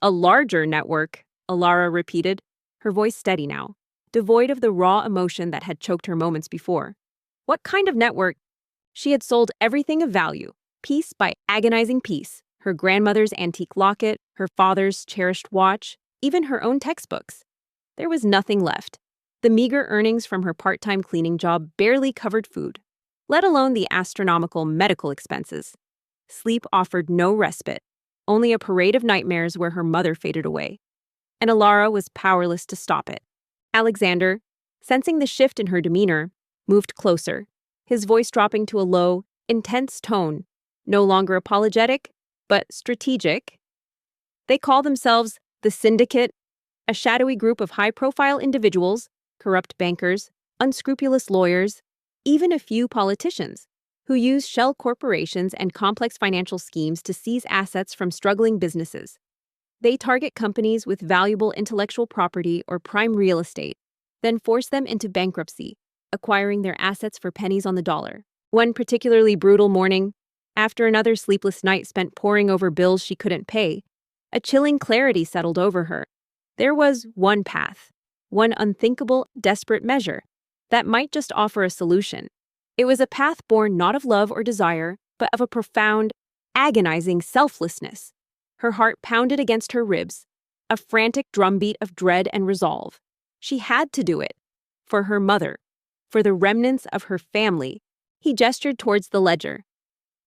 A larger network, Alara repeated, her voice steady now, devoid of the raw emotion that had choked her moments before. What kind of network? She had sold everything of value, piece by agonizing piece, her grandmother's antique locket, her father's cherished watch, even her own textbooks. There was nothing left. The meager earnings from her part-time cleaning job barely covered food, let alone the astronomical medical expenses. Sleep offered no respite, only a parade of nightmares where her mother faded away. And Alara was powerless to stop it. Alexander, sensing the shift in her demeanor, moved closer, his voice dropping to a low, intense tone, no longer apologetic, but strategic. They call themselves the Syndicate, a shadowy group of high-profile individuals, corrupt bankers, unscrupulous lawyers, even a few politicians, who use shell corporations and complex financial schemes to seize assets from struggling businesses. They target companies with valuable intellectual property or prime real estate, then force them into bankruptcy, acquiring their assets for pennies on the dollar. One particularly brutal morning, after another sleepless night spent poring over bills she couldn't pay, a chilling clarity settled over her. There was one path, one unthinkable, desperate measure that might just offer a solution. It was a path born not of love or desire, but of a profound, agonizing selflessness. Her heart pounded against her ribs, a frantic drumbeat of dread and resolve. She had to do it. For her mother. For the remnants of her family. He gestured towards the ledger.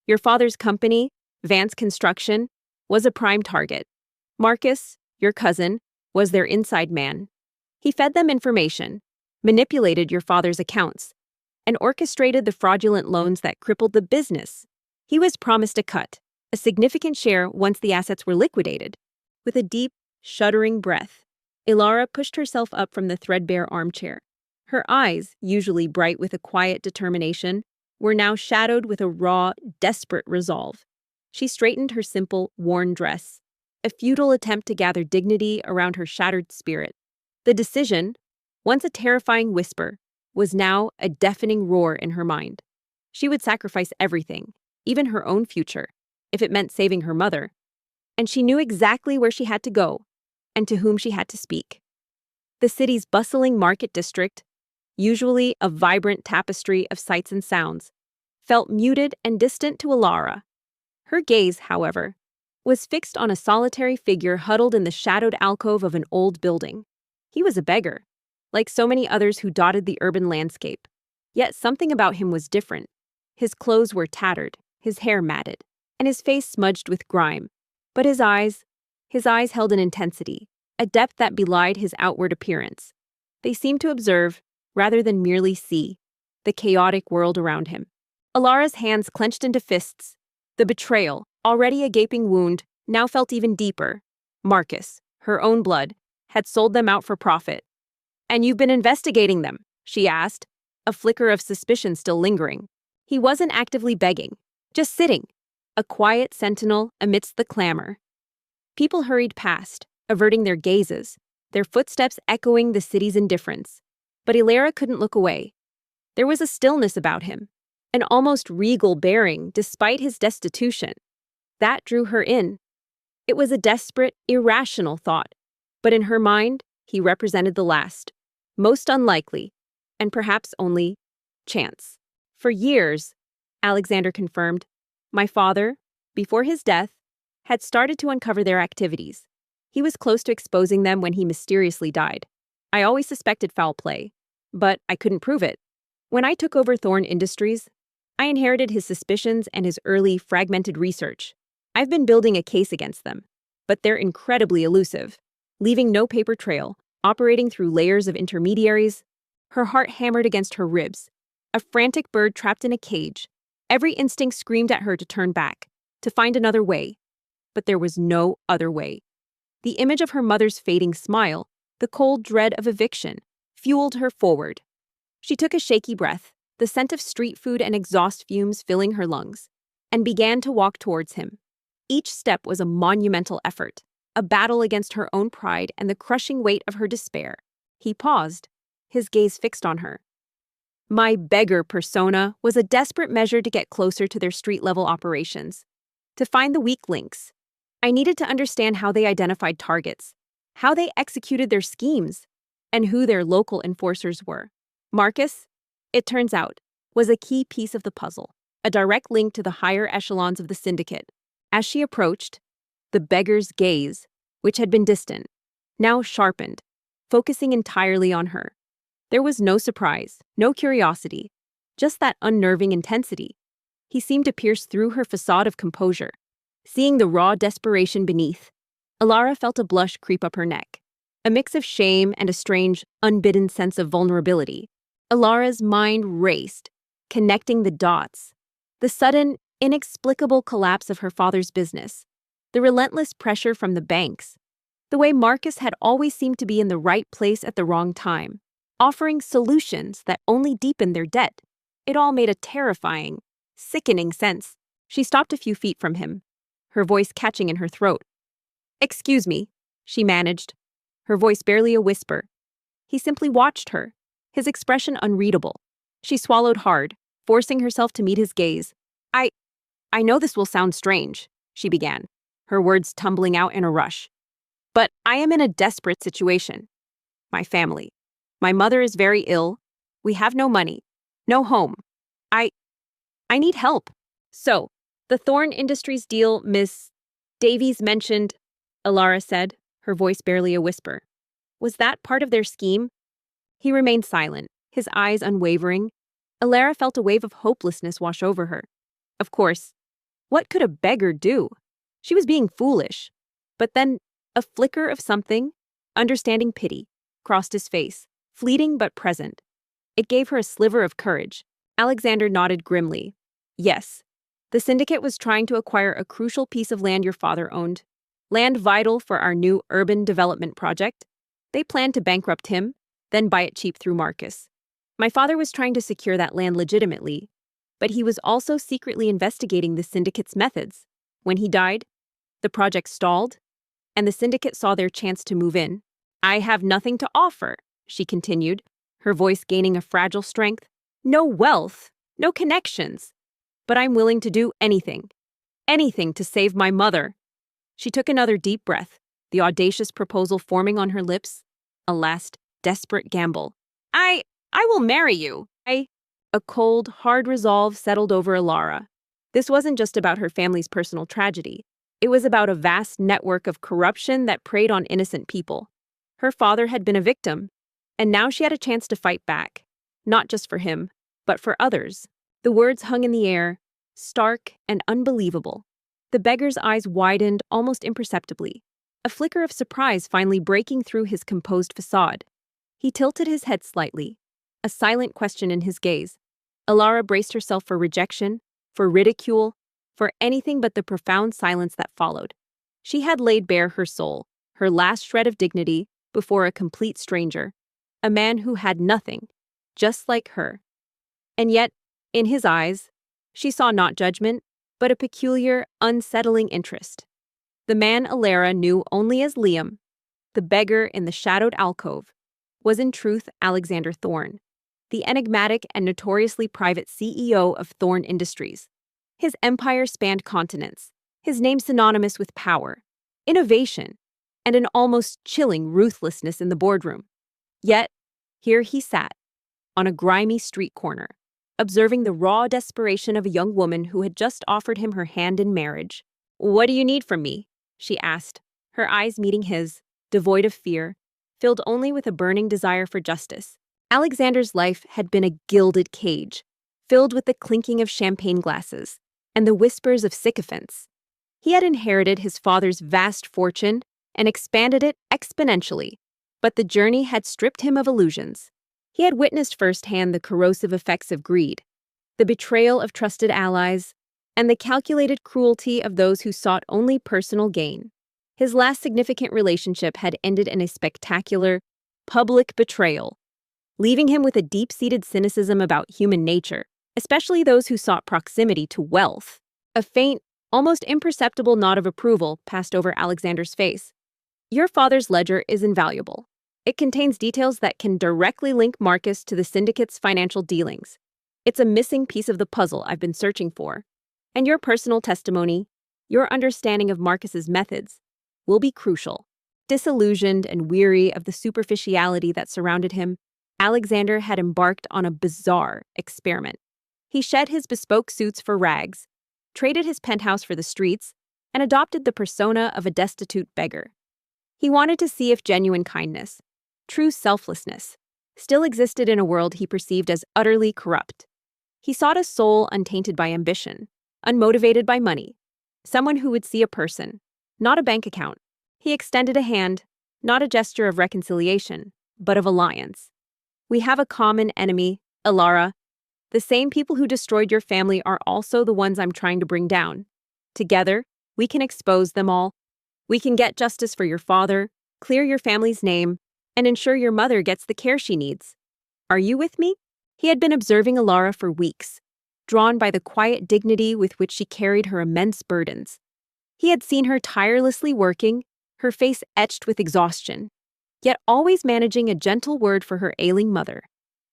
Your father's company, Vance Construction, was a prime target. Marcus, your cousin, was their inside man. He fed them information, manipulated your father's accounts, and orchestrated the fraudulent loans that crippled the business. He was promised a cut, a significant share once the assets were liquidated. With a deep, shuddering breath, Alara pushed herself up from the threadbare armchair. Her eyes, usually bright with a quiet determination, were now shadowed with a raw, desperate resolve. She straightened her simple, worn dress, a futile attempt to gather dignity around her shattered spirit. The decision, once a terrifying whisper, was now a deafening roar in her mind. She would sacrifice everything, even her own future, if it meant saving her mother. And she knew exactly where she had to go, and to whom she had to speak. The city's bustling market district, usually a vibrant tapestry of sights and sounds, felt muted and distant to Alara. Her gaze, however, was fixed on a solitary figure huddled in the shadowed alcove of an old building. He was a beggar, like so many others who dotted the urban landscape. Yet something about him was different. His clothes were tattered, his hair matted, and his face smudged with grime. But his eyes held an intensity, a depth that belied his outward appearance. They seemed to observe, rather than merely see, the chaotic world around him. Alara's hands clenched into fists. The betrayal, already a gaping wound, now felt even deeper. Marcus, her own blood, had sold them out for profit. And you've been investigating them, she asked, a flicker of suspicion still lingering. He wasn't actively begging, just sitting, a quiet sentinel amidst the clamor. People hurried past, averting their gazes, their footsteps echoing the city's indifference. But Alara couldn't look away. There was a stillness about him, an almost regal bearing despite his destitution. That drew her in. It was a desperate, irrational thought, but in her mind, he represented the last, most unlikely, and perhaps only chance. For years, Alexander confirmed, my father, before his death, had started to uncover their activities. He was close to exposing them when he mysteriously died. I always suspected foul play, but I couldn't prove it. When I took over Thorn Industries, I inherited his suspicions and his early, fragmented research. I've been building a case against them, but they're incredibly elusive, leaving no paper trail, operating through layers of intermediaries. Her heart hammered against her ribs, a frantic bird trapped in a cage. Every instinct screamed at her to turn back, to find another way. But there was no other way. The image of her mother's fading smile, the cold dread of eviction, fueled her forward. She took a shaky breath, the scent of street food and exhaust fumes filling her lungs, and began to walk towards him. Each step was a monumental effort, a battle against her own pride and the crushing weight of her despair. He paused, his gaze fixed on her. My beggar persona was a desperate measure to get closer to their street-level operations, to find the weak links, I needed to understand how they identified targets, how they executed their schemes, and who their local enforcers were. Marcus, it turns out, was a key piece of the puzzle, a direct link to the higher echelons of the syndicate. As she approached, the beggar's gaze, which had been distant, now sharpened, focusing entirely on her. There was no surprise, no curiosity, just that unnerving intensity. He seemed to pierce through her facade of composure. Seeing the raw desperation beneath, Alara felt a blush creep up her neck, a mix of shame and a strange, unbidden sense of vulnerability. Alara's mind raced, connecting the dots. The sudden, inexplicable collapse of her father's business, the relentless pressure from the banks, the way Marcus had always seemed to be in the right place at the wrong time, offering solutions that only deepened their debt. It all made a terrifying, sickening sense. She stopped a few feet from him, her voice catching in her throat. "Excuse me," she managed, her voice barely a whisper. He simply watched her, his expression unreadable. She swallowed hard, forcing herself to meet his gaze. I know this will sound strange," she began, her words tumbling out in a rush. "But I am in a desperate situation. My family. My mother is very ill. We have no money, no home. I need help." "So, the Thorn Industries deal Miss Davies mentioned," Alara said, her voice barely a whisper. "Was that part of their scheme?" He remained silent, his eyes unwavering. Alara felt a wave of hopelessness wash over her. Of course, what could a beggar do? She was being foolish. But then, a flicker of something, understanding pity, crossed his face, fleeting but present. It gave her a sliver of courage. Alexander nodded grimly. "Yes, the syndicate was trying to acquire a crucial piece of land your father owned. Land vital for our new urban development project. They planned to bankrupt him, then buy it cheap through Marcus. My father was trying to secure that land legitimately, but he was also secretly investigating the syndicate's methods. When he died, the project stalled, and the syndicate saw their chance to move in. I have nothing to offer," she continued, her voice gaining a fragile strength. "No wealth, no connections. But I'm willing to do anything. Anything to save my mother." She took another deep breath, the audacious proposal forming on her lips, a last desperate gamble. I will marry you. A cold, hard resolve settled over Alara. This wasn't just about her family's personal tragedy. It was about a vast network of corruption that preyed on innocent people. Her father had been a victim, and now she had a chance to fight back. Not just for him, but for others. The words hung in the air, stark and unbelievable. The beggar's eyes widened almost imperceptibly, a flicker of surprise finally breaking through his composed facade. He tilted his head slightly, a silent question in his gaze. Alara braced herself for rejection, for ridicule, for anything but the profound silence that followed. She had laid bare her soul, her last shred of dignity, before a complete stranger, a man who had nothing, just like her. And yet, in his eyes, she saw not judgment, but a peculiar, unsettling interest. The man Alara knew only as Liam, the beggar in the shadowed alcove, was in truth Alexander Thorn, the enigmatic and notoriously private CEO of Thorn Industries. His empire spanned continents, his name synonymous with power, innovation, and an almost chilling ruthlessness in the boardroom. Yet, here he sat, on a grimy street corner, observing the raw desperation of a young woman who had just offered him her hand in marriage. "What do you need from me?" she asked, her eyes meeting his, devoid of fear, filled only with a burning desire for justice. Alexander's life had been a gilded cage, filled with the clinking of champagne glasses and the whispers of sycophants. He had inherited his father's vast fortune and expanded it exponentially, but the journey had stripped him of illusions. He had witnessed firsthand the corrosive effects of greed, the betrayal of trusted allies, and the calculated cruelty of those who sought only personal gain. His last significant relationship had ended in a spectacular, public betrayal, leaving him with a deep-seated cynicism about human nature, especially those who sought proximity to wealth. A faint, almost imperceptible nod of approval passed over Alexander's face. "Your father's ledger is invaluable. It contains details that can directly link Marcus to the syndicate's financial dealings. It's a missing piece of the puzzle I've been searching for. And your personal testimony, Your understanding of Marcus's methods will be crucial. Disillusioned and weary of the superficiality that surrounded him, Alexander had embarked on a bizarre experiment. He shed his bespoke suits for rags, traded his penthouse for the streets, and adopted the persona of a destitute beggar. He wanted to see if genuine kindness, true selflessness, still existed in a world he perceived as utterly corrupt. He sought a soul untainted by ambition, unmotivated by money, someone who would see a person, not a bank account. He extended a hand, not a gesture of reconciliation, but of alliance. We have a common enemy, Alara. The same people who destroyed your family are also the ones I'm trying to bring down. Together, we can expose them all. We can get justice for your father, clear your family's name, and ensure your mother gets the care she needs. Are you with me? He had been observing Alara for weeks, drawn by the quiet dignity with which she carried her immense burdens. He had seen her tirelessly working, her face etched with exhaustion, yet always managing a gentle word for her ailing mother.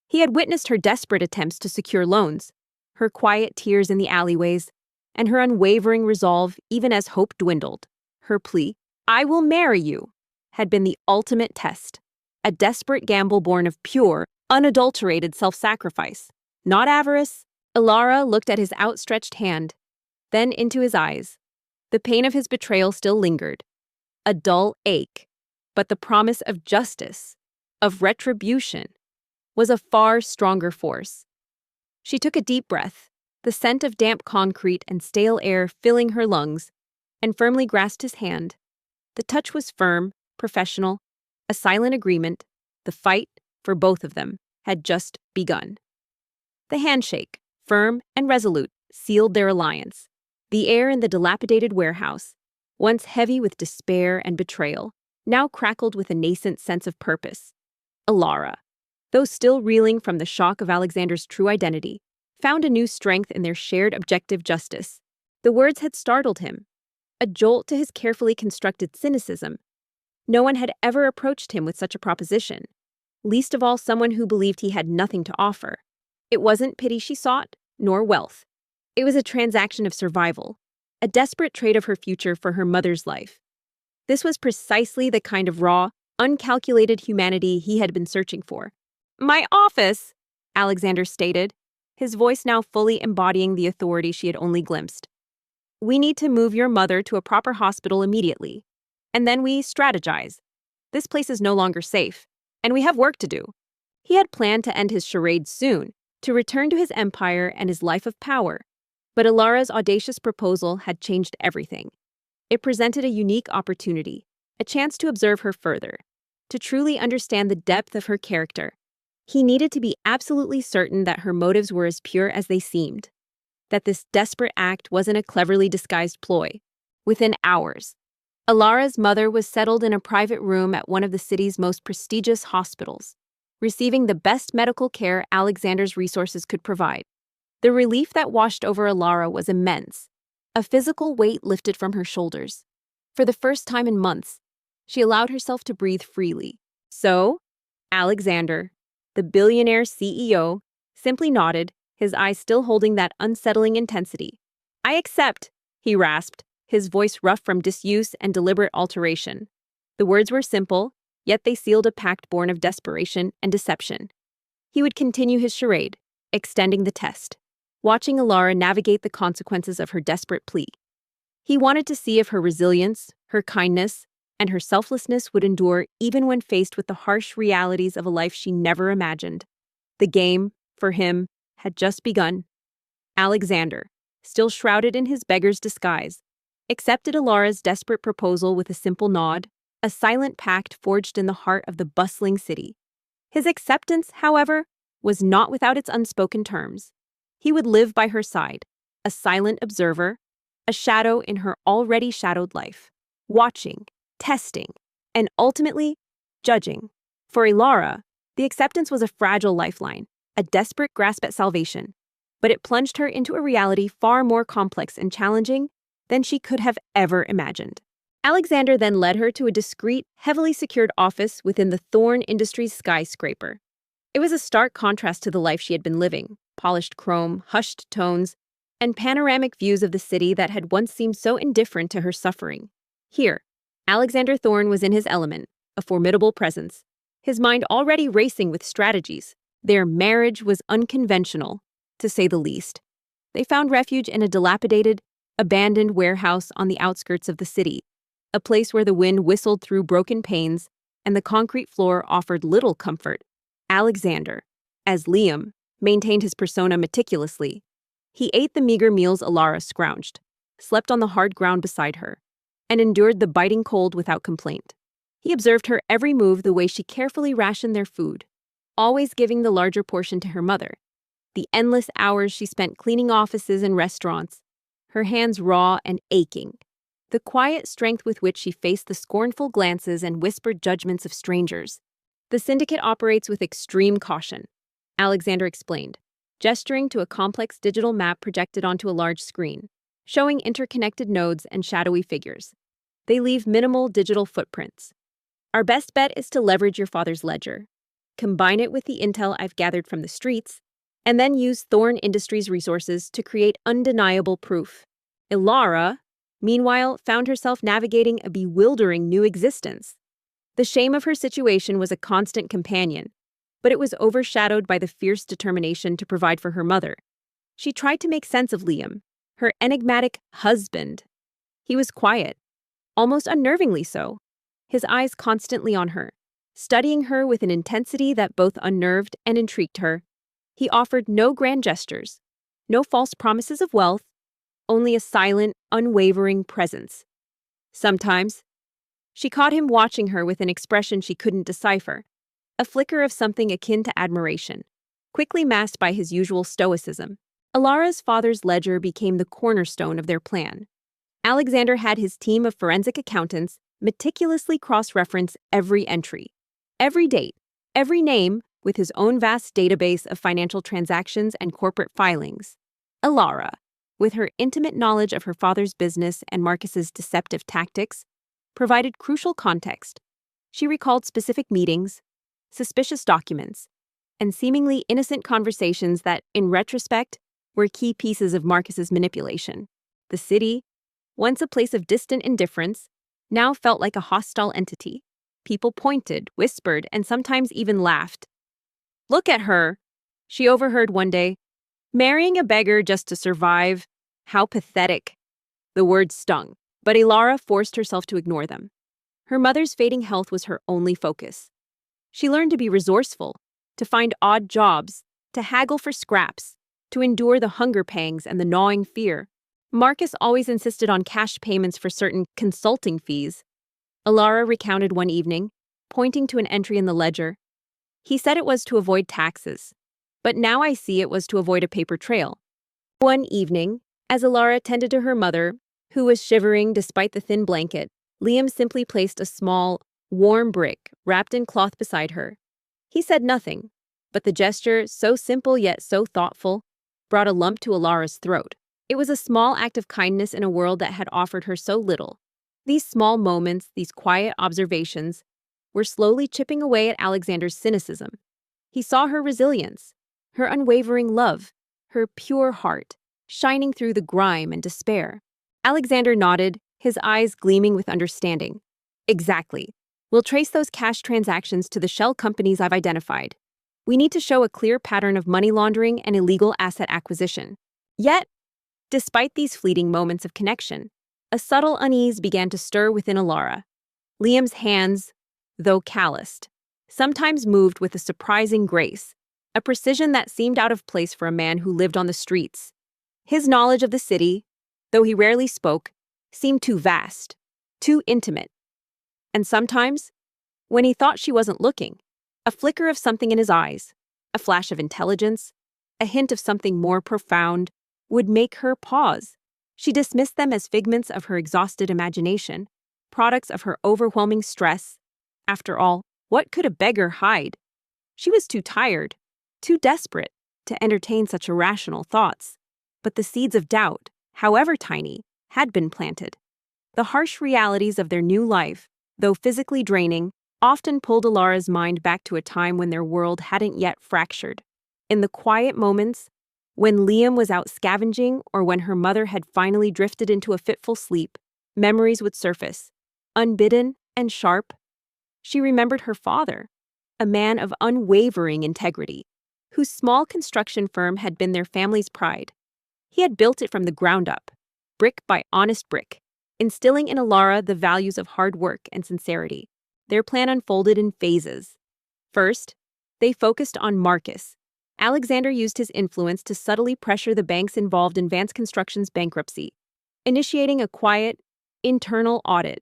He had witnessed her desperate attempts to secure loans, her quiet tears in the alleyways, and her unwavering resolve even as hope dwindled. Her plea, "I will marry you," had been the ultimate test, a desperate gamble born of pure, unadulterated self-sacrifice. Not avarice. Alara looked at his outstretched hand, then into his eyes. The pain of his betrayal still lingered, a dull ache, but the promise of justice, of retribution, was a far stronger force. She took a deep breath, the scent of damp concrete and stale air filling her lungs, and firmly grasped his hand. The touch was firm, professional, a silent agreement. The fight, for both of them, had just begun. The handshake, firm and resolute, sealed their alliance. The air in the dilapidated warehouse, once heavy with despair and betrayal, now crackled with a nascent sense of purpose. Alara, though still reeling from the shock of Alexander's true identity, found a new strength in their shared objective justice. The words had startled him, a jolt to his carefully constructed cynicism. No one had ever approached him with such a proposition, least of all someone who believed he had nothing to offer. It wasn't pity she sought, nor wealth. It was a transaction of survival, a desperate trade of her future for her mother's life. This was precisely the kind of raw, uncalculated humanity he had been searching for. "My office," Alexander stated, his voice now fully embodying the authority she had only glimpsed. "We need to move your mother to a proper hospital immediately. And then we strategize. This place is no longer safe, and we have work to do." He had planned to end his charade soon, to return to his empire and his life of power. But Alara's audacious proposal had changed everything. It presented a unique opportunity, a chance to observe her further, to truly understand the depth of her character. He needed to be absolutely certain that her motives were as pure as they seemed, that this desperate act wasn't a cleverly disguised ploy. Within hours, Alara's mother was settled in a private room at one of the city's most prestigious hospitals, receiving the best medical care Alexander's resources could provide. The relief that washed over Alara was immense. A physical weight lifted from her shoulders. For the first time in months, she allowed herself to breathe freely. So, Alexander, the billionaire CEO, simply nodded, his eyes still holding that unsettling intensity. "I accept," he rasped, his voice rough from disuse and deliberate alteration. The words were simple, yet they sealed a pact born of desperation and deception. He would continue his charade, extending the test, watching Alara navigate the consequences of her desperate plea. He wanted to see if her resilience, her kindness, and her selflessness would endure even when faced with the harsh realities of a life she never imagined. The game, for him, had just begun. Alexander, still shrouded in his beggar's disguise, accepted Alara's desperate proposal with a simple nod, a silent pact forged in the heart of the bustling city. His acceptance, however, was not without its unspoken terms. He would live by her side, a silent observer, a shadow in her already shadowed life, watching, testing, and ultimately judging. For Alara, the acceptance was a fragile lifeline, a desperate grasp at salvation, but it plunged her into a reality far more complex and challenging than she could have ever imagined. Alexander then led her to a discreet, heavily secured office within the Thorn Industries skyscraper. It was a stark contrast to the life she had been living: polished chrome, hushed tones, and panoramic views of the city that had once seemed so indifferent to her suffering. Here, Alexander Thorne was in his element, a formidable presence, his mind already racing with strategies. Their marriage was unconventional, to say the least. They found refuge in a dilapidated, abandoned warehouse on the outskirts of the city, a place where the wind whistled through broken panes and the concrete floor offered little comfort. Alexander, as Liam, maintained his persona meticulously. He ate the meager meals Alara scrounged, slept on the hard ground beside her, and endured the biting cold without complaint. He observed her every move, the way she carefully rationed their food, always giving the larger portion to her mother. The endless hours she spent cleaning offices and restaurants, her hands raw and aching. The quiet strength with which she faced the scornful glances and whispered judgments of strangers. The syndicate operates with extreme caution, Alexander explained, gesturing to a complex digital map projected onto a large screen, showing interconnected nodes and shadowy figures. They leave minimal digital footprints. Our best bet is to leverage your father's ledger, combine it with the intel I've gathered from the streets, and then use Thorne Industries' resources to create undeniable proof. Alara, meanwhile, found herself navigating a bewildering new existence. The shame of her situation was a constant companion, but it was overshadowed by the fierce determination to provide for her mother. She tried to make sense of Liam, her enigmatic husband. He was quiet, almost unnervingly so, his eyes constantly on her, studying her with an intensity that both unnerved and intrigued her. He offered no grand gestures, no false promises of wealth, only a silent, unwavering presence. Sometimes, she caught him watching her with an expression she couldn't decipher, a flicker of something akin to admiration, quickly masked by his usual stoicism. Alara's father's ledger became the cornerstone of their plan. Alexander had his team of forensic accountants meticulously cross-reference every entry, every date, every name, with his own vast database of financial transactions and corporate filings. Alara, with her intimate knowledge of her father's business and Marcus's deceptive tactics, provided crucial context. She recalled specific meetings, suspicious documents, and seemingly innocent conversations that, in retrospect, were key pieces of Marcus's manipulation. The city, once a place of distant indifference, now felt like a hostile entity. People pointed, whispered, and sometimes even laughed. "Look at her," she overheard one day. "Marrying a beggar just to survive. How pathetic." The words stung, but Alara forced herself to ignore them. Her mother's fading health was her only focus. She learned to be resourceful, to find odd jobs, to haggle for scraps, to endure the hunger pangs and the gnawing fear. Marcus always insisted on cash payments for certain consulting fees. Alara recounted one evening, pointing to an entry in the ledger. "He said it was to avoid taxes, but now I see it was to avoid a paper trail." One evening, as Alara tended to her mother, who was shivering despite the thin blanket, Liam simply placed a small, warm brick wrapped in cloth beside her. He said nothing, but the gesture, so simple yet so thoughtful, brought a lump to Alara's throat. It was a small act of kindness in a world that had offered her so little. These small moments, these quiet observations, were slowly chipping away at Alexander's cynicism. He saw her resilience, her unwavering love, her pure heart, shining through the grime and despair. Alexander nodded, his eyes gleaming with understanding. "Exactly. We'll trace those cash transactions to the shell companies I've identified. We need to show a clear pattern of money laundering and illegal asset acquisition." Yet, despite these fleeting moments of connection, a subtle unease began to stir within Alara. Liam's hands, though calloused, sometimes moved with a surprising grace, a precision that seemed out of place for a man who lived on the streets. His knowledge of the city, though he rarely spoke, seemed too vast, too intimate. And sometimes, when he thought she wasn't looking, a flicker of something in his eyes, a flash of intelligence, a hint of something more profound, would make her pause. She dismissed them as figments of her exhausted imagination, products of her overwhelming stress. After all, what could a beggar hide? She was too tired, too desperate, to entertain such irrational thoughts. But the seeds of doubt, however tiny, had been planted. The harsh realities of their new life, though physically draining, often pulled Alara's mind back to a time when their world hadn't yet fractured. In the quiet moments, When Liam was out scavenging or when her mother had finally drifted into a fitful sleep, memories would surface, unbidden and sharp. She remembered her father, a man of unwavering integrity, whose small construction firm had been their family's pride. He had built it from the ground up, brick by honest brick, instilling in Alara the values of hard work and sincerity. Their plan unfolded in phases. First, they focused on Marcus. Alexander used his influence to subtly pressure the banks involved in Vance Construction's bankruptcy, initiating a quiet, internal audit.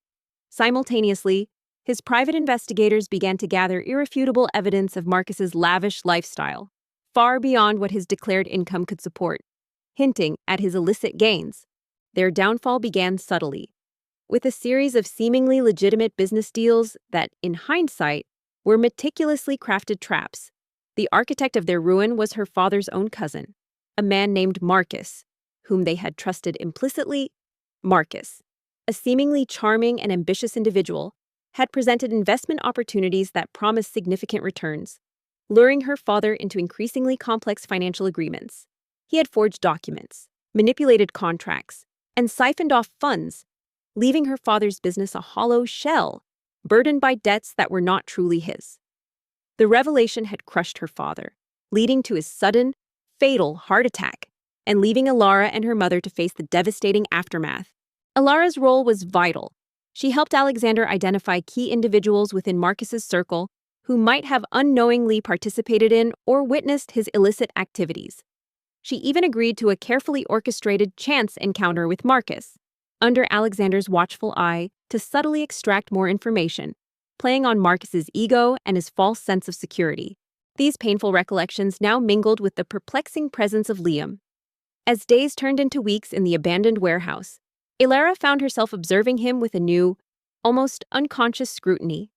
Simultaneously, his private investigators began to gather irrefutable evidence of Marcus's lavish lifestyle, far beyond what his declared income could support, hinting at his illicit gains. Their downfall began subtly, with a series of seemingly legitimate business deals that, in hindsight, were meticulously crafted traps. The architect of their ruin was her father's own cousin, a man named Marcus, whom they had trusted implicitly. Marcus, a seemingly charming and ambitious individual, had presented investment opportunities that promised significant returns, luring her father into increasingly complex financial agreements. He had forged documents, manipulated contracts, and siphoned off funds, leaving her father's business a hollow shell, burdened by debts that were not truly his. The revelation had crushed her father, leading to his sudden, fatal heart attack, and leaving Alara and her mother to face the devastating aftermath. Alara's role was vital. She helped Alexander identify key individuals within Marcus's circle who might have unknowingly participated in or witnessed his illicit activities. She even agreed to a carefully orchestrated chance encounter with Marcus, under Alexander's watchful eye, to subtly extract more information, playing on Marcus's ego and his false sense of security. These painful recollections now mingled with the perplexing presence of Liam. As days turned into weeks in the abandoned warehouse, Alara found herself observing him with a new, almost unconscious scrutiny.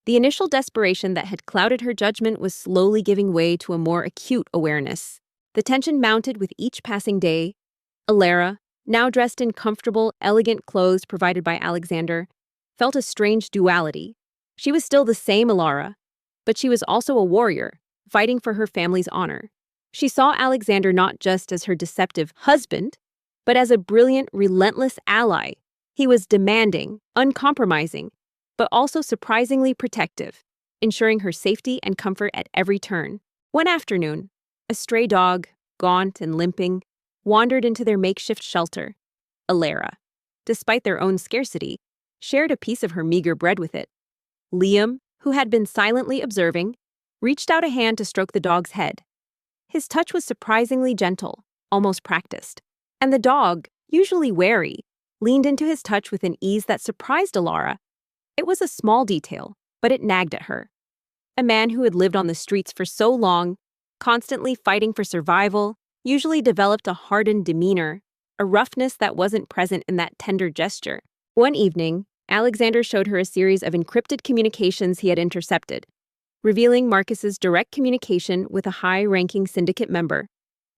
The initial desperation that had clouded her judgment was slowly giving way to a more acute awareness. The tension mounted with each passing day. Alara, now dressed in comfortable, elegant clothes provided by Alexander, felt a strange duality. She was still the same Alara, but she was also a warrior, fighting for her family's honor. She saw Alexander not just as her deceptive husband, but as a brilliant, relentless ally. He was demanding, uncompromising, but also surprisingly protective, ensuring her safety and comfort at every turn. One afternoon, a stray dog, gaunt and limping, wandered into their makeshift shelter. Alara, despite their own scarcity, shared a piece of her meager bread with it. Liam, who had been silently observing, reached out a hand to stroke the dog's head. His touch was surprisingly gentle, almost practiced, and the dog, usually wary, leaned into his touch with an ease that surprised Alara. It was a small detail, but it nagged at her. A man who had lived on the streets for so long, constantly fighting for survival, usually developed a hardened demeanor, a roughness that wasn't present in that tender gesture. One evening, Alexander showed her a series of encrypted communications he had intercepted, revealing Marcus's direct communication with a high-ranking syndicate member.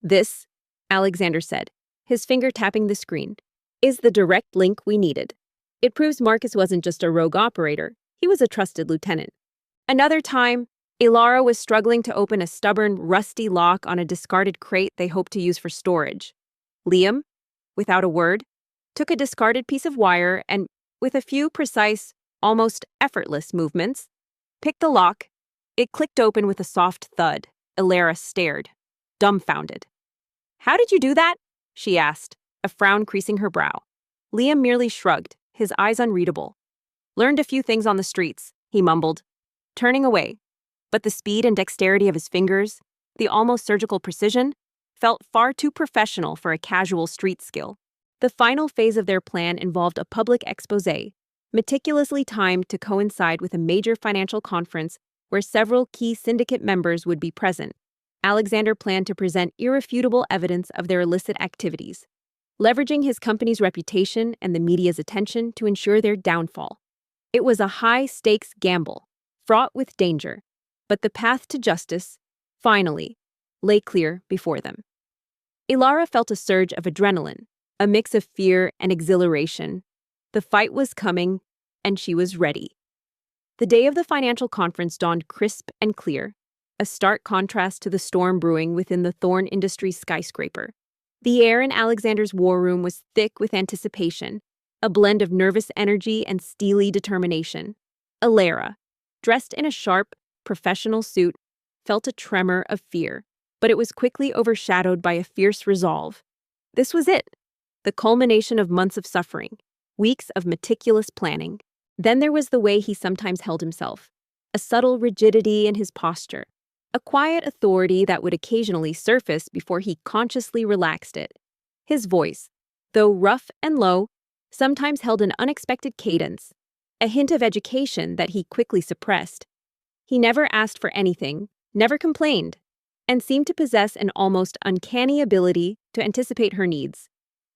"This," Alexander said, his finger tapping the screen, "is the direct link we needed. It proves Marcus wasn't just a rogue operator, he was a trusted lieutenant." Another time, Alara was struggling to open a stubborn, rusty lock on a discarded crate they hoped to use for storage. Liam, without a word, took a discarded piece of wire and, with a few precise, almost effortless movements, picked the lock. It clicked open with a soft thud. Alara stared, dumbfounded. "How did you do that?" she asked, a frown creasing her brow. Liam merely shrugged, his eyes unreadable. "Learned a few things on the streets," he mumbled, turning away. But the speed and dexterity of his fingers, the almost surgical precision, felt far too professional for a casual street skill. The final phase of their plan involved a public exposé, meticulously timed to coincide with a major financial conference where several key syndicate members would be present. Alexander planned to present irrefutable evidence of their illicit activities, leveraging his company's reputation and the media's attention to ensure their downfall. It was a high-stakes gamble, fraught with danger, but the path to justice, finally, lay clear before them. Alara felt a surge of adrenaline, a mix of fear and exhilaration. The fight was coming, and she was ready. The day of the financial conference dawned crisp and clear. a stark contrast to the storm brewing within the Thorn Industries skyscraper. The air in Alexander's war room was thick with anticipation, a blend of nervous energy and steely determination. Alara, dressed in a sharp, professional suit, felt a tremor of fear, but it was quickly overshadowed by a fierce resolve. This was it, the culmination of months of suffering, weeks of meticulous planning. Then there was the way he sometimes held himself, a subtle rigidity in his posture, a quiet authority that would occasionally surface before he consciously relaxed it. His voice, though rough and low, sometimes held an unexpected cadence, a hint of education that he quickly suppressed. He never asked for anything, never complained, and seemed to possess an almost uncanny ability to anticipate her needs,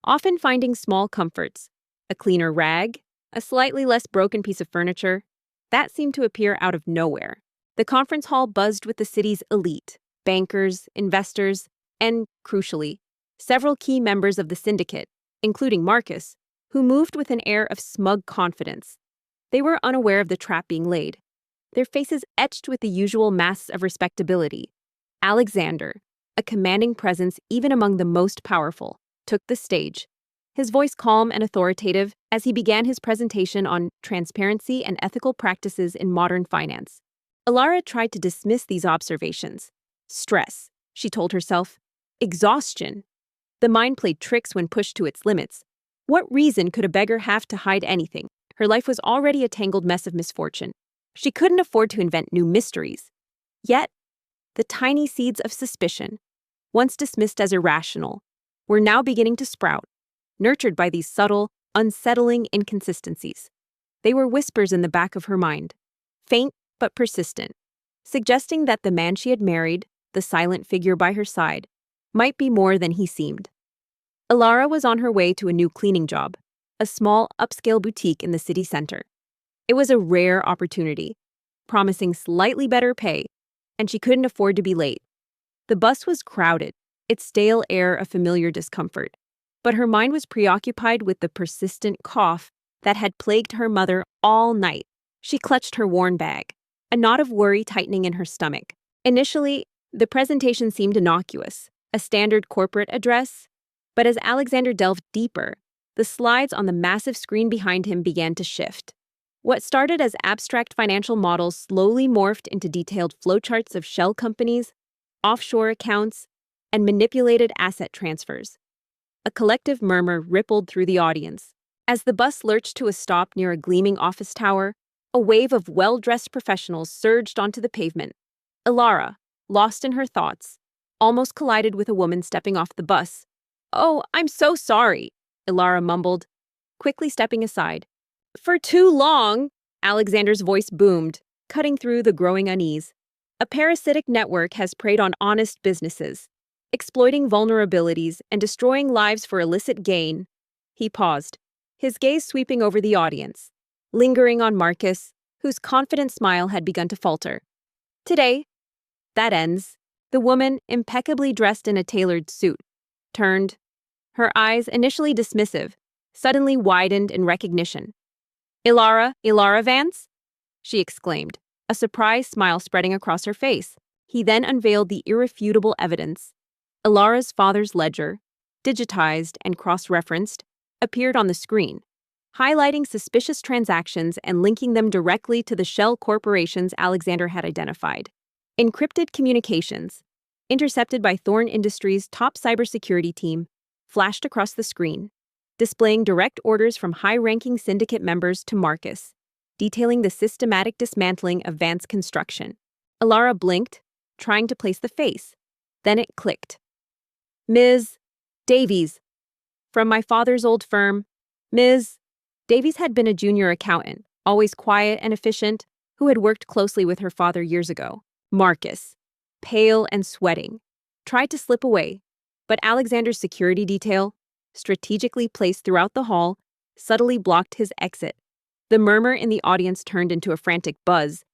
often finding small comforts, a cleaner rag, a slightly less broken piece of furniture, that seemed to appear out of nowhere. The conference hall buzzed with the city's elite, bankers, investors, and, crucially, several key members of the syndicate, including Marcus, who moved with an air of smug confidence. They were unaware of the trap being laid, their faces etched with the usual masks of respectability. Alexander, a commanding presence even among the most powerful, took the stage, his voice calm and authoritative as he began his presentation on transparency and ethical practices in modern finance. Alara tried to dismiss these observations. Stress, she told herself. Exhaustion. The mind played tricks when pushed to its limits. What reason could a beggar have to hide anything? Her life was already a tangled mess of misfortune. She couldn't afford to invent new mysteries. Yet, the tiny seeds of suspicion, once dismissed as irrational, were now beginning to sprout, nurtured by these subtle, unsettling inconsistencies. They were whispers in the back of her mind, faint but persistent, suggesting that the man she had married, the silent figure by her side, might be more than he seemed. Alara was on her way to a new cleaning job, a small, upscale boutique in the city center. It was a rare opportunity, promising slightly better pay, and she couldn't afford to be late. The bus was crowded, its stale air a familiar discomfort, but her mind was preoccupied with the persistent cough that had plagued her mother all night. She clutched her worn bag, a knot of worry tightening in her stomach. Initially, the presentation seemed innocuous, a standard corporate address, but as Alexander delved deeper, the slides on the massive screen behind him began to shift. What started as abstract financial models slowly morphed into detailed flowcharts of shell companies, offshore accounts, and manipulated asset transfers. A collective murmur rippled through the audience. As the bus lurched to a stop near a gleaming office tower, a wave of well-dressed professionals surged onto the pavement. Alara, lost in her thoughts, almost collided with a woman stepping off the bus. "Oh, I'm so sorry," Alara mumbled, quickly stepping aside. "For too long," Alexander's voice boomed, cutting through the growing unease. "A parasitic network has preyed on honest businesses, exploiting vulnerabilities and destroying lives for illicit gain." He paused, his gaze sweeping over the audience, lingering on Marcus, whose confident smile had begun to falter. "Today, that ends." The woman, impeccably dressed in a tailored suit, turned. Her eyes, initially dismissive, suddenly widened in recognition. Ilara Vance?" she exclaimed, a surprised smile spreading across her face. He then unveiled the irrefutable evidence. Ilara's father's ledger, digitized and cross-referenced, appeared on the screen, highlighting suspicious transactions and linking them directly to the shell corporations Alexander had identified. Encrypted communications, intercepted by Thorn Industries' top cybersecurity team, flashed across the screen, displaying direct orders from high-ranking syndicate members to Marcus, detailing the systematic dismantling of Vance Construction. Alara blinked, trying to place the face. Then it clicked. "Ms. Davies, from my father's old firm." Ms. Davies had been a junior accountant, always quiet and efficient, who had worked closely with her father years ago. Marcus, pale and sweating, tried to slip away, but Alexander's security detail, strategically placed throughout the hall, subtly blocked his exit. The murmur in the audience turned into a frantic buzz,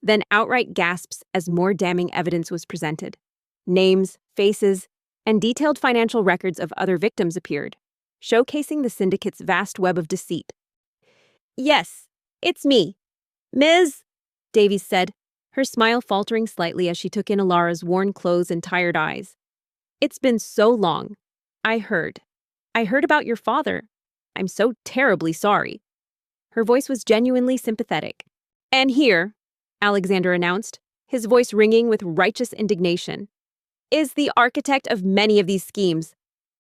then outright gasps as more damning evidence was presented. Names, faces, and detailed financial records of other victims appeared, showcasing the syndicate's vast web of deceit. "Yes, it's me. Ms." Davies said, her smile faltering slightly as she took in Alara's worn clothes and tired eyes. "It's been so long. I heard. I heard about your father. I'm so terribly sorry." Her voice was genuinely sympathetic. "And here," Alexander announced, his voice ringing with righteous indignation, "is the architect of many of these schemes,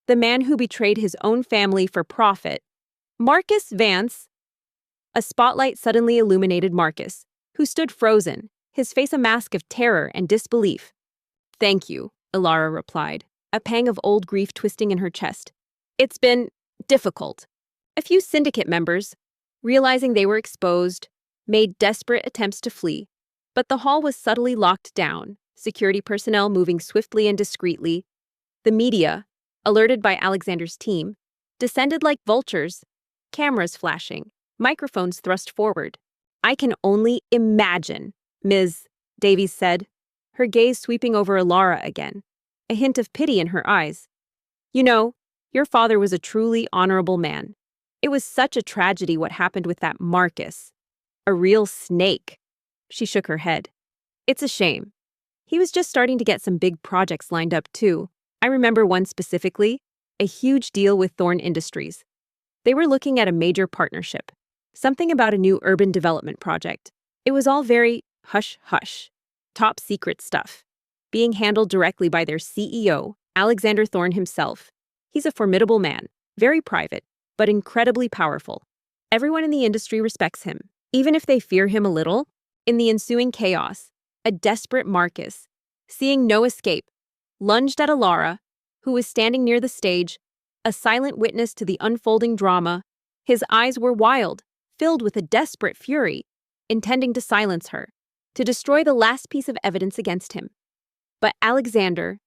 the man who betrayed his own family for profit, Marcus Vance." A spotlight suddenly illuminated Marcus, who stood frozen, his face a mask of terror and disbelief. "Thank you," Alara replied, a pang of old grief twisting in her chest. "It's been difficult." A few syndicate members, realizing they were exposed, made desperate attempts to flee, but the hall was subtly locked down, security personnel moving swiftly and discreetly. The media, alerted by Alexander's team, descended like vultures, cameras flashing, microphones thrust forward. "I can only imagine," Ms. Davies said, her gaze sweeping over Alara again, a hint of pity in her eyes. "You know, your father was a truly honorable man. It was such a tragedy what happened with that Marcus. A real snake." She shook her head. "It's a shame. He was just starting to get some big projects lined up, too. I remember one specifically, a huge deal with Thorn Industries. They were looking at a major partnership, something about a new urban development project. It was all very hush-hush, top secret stuff, being handled directly by their CEO, Alexander Thorn himself. He's a formidable man, very private, but incredibly powerful. Everyone in the industry respects him, even if they fear him a little." In the ensuing chaos, a desperate Marcus, seeing no escape, lunged at Alara, who was standing near the stage, a silent witness to the unfolding drama. His eyes were wild, filled with a desperate fury, intending to silence her, to destroy the last piece of evidence against him. But Alexander,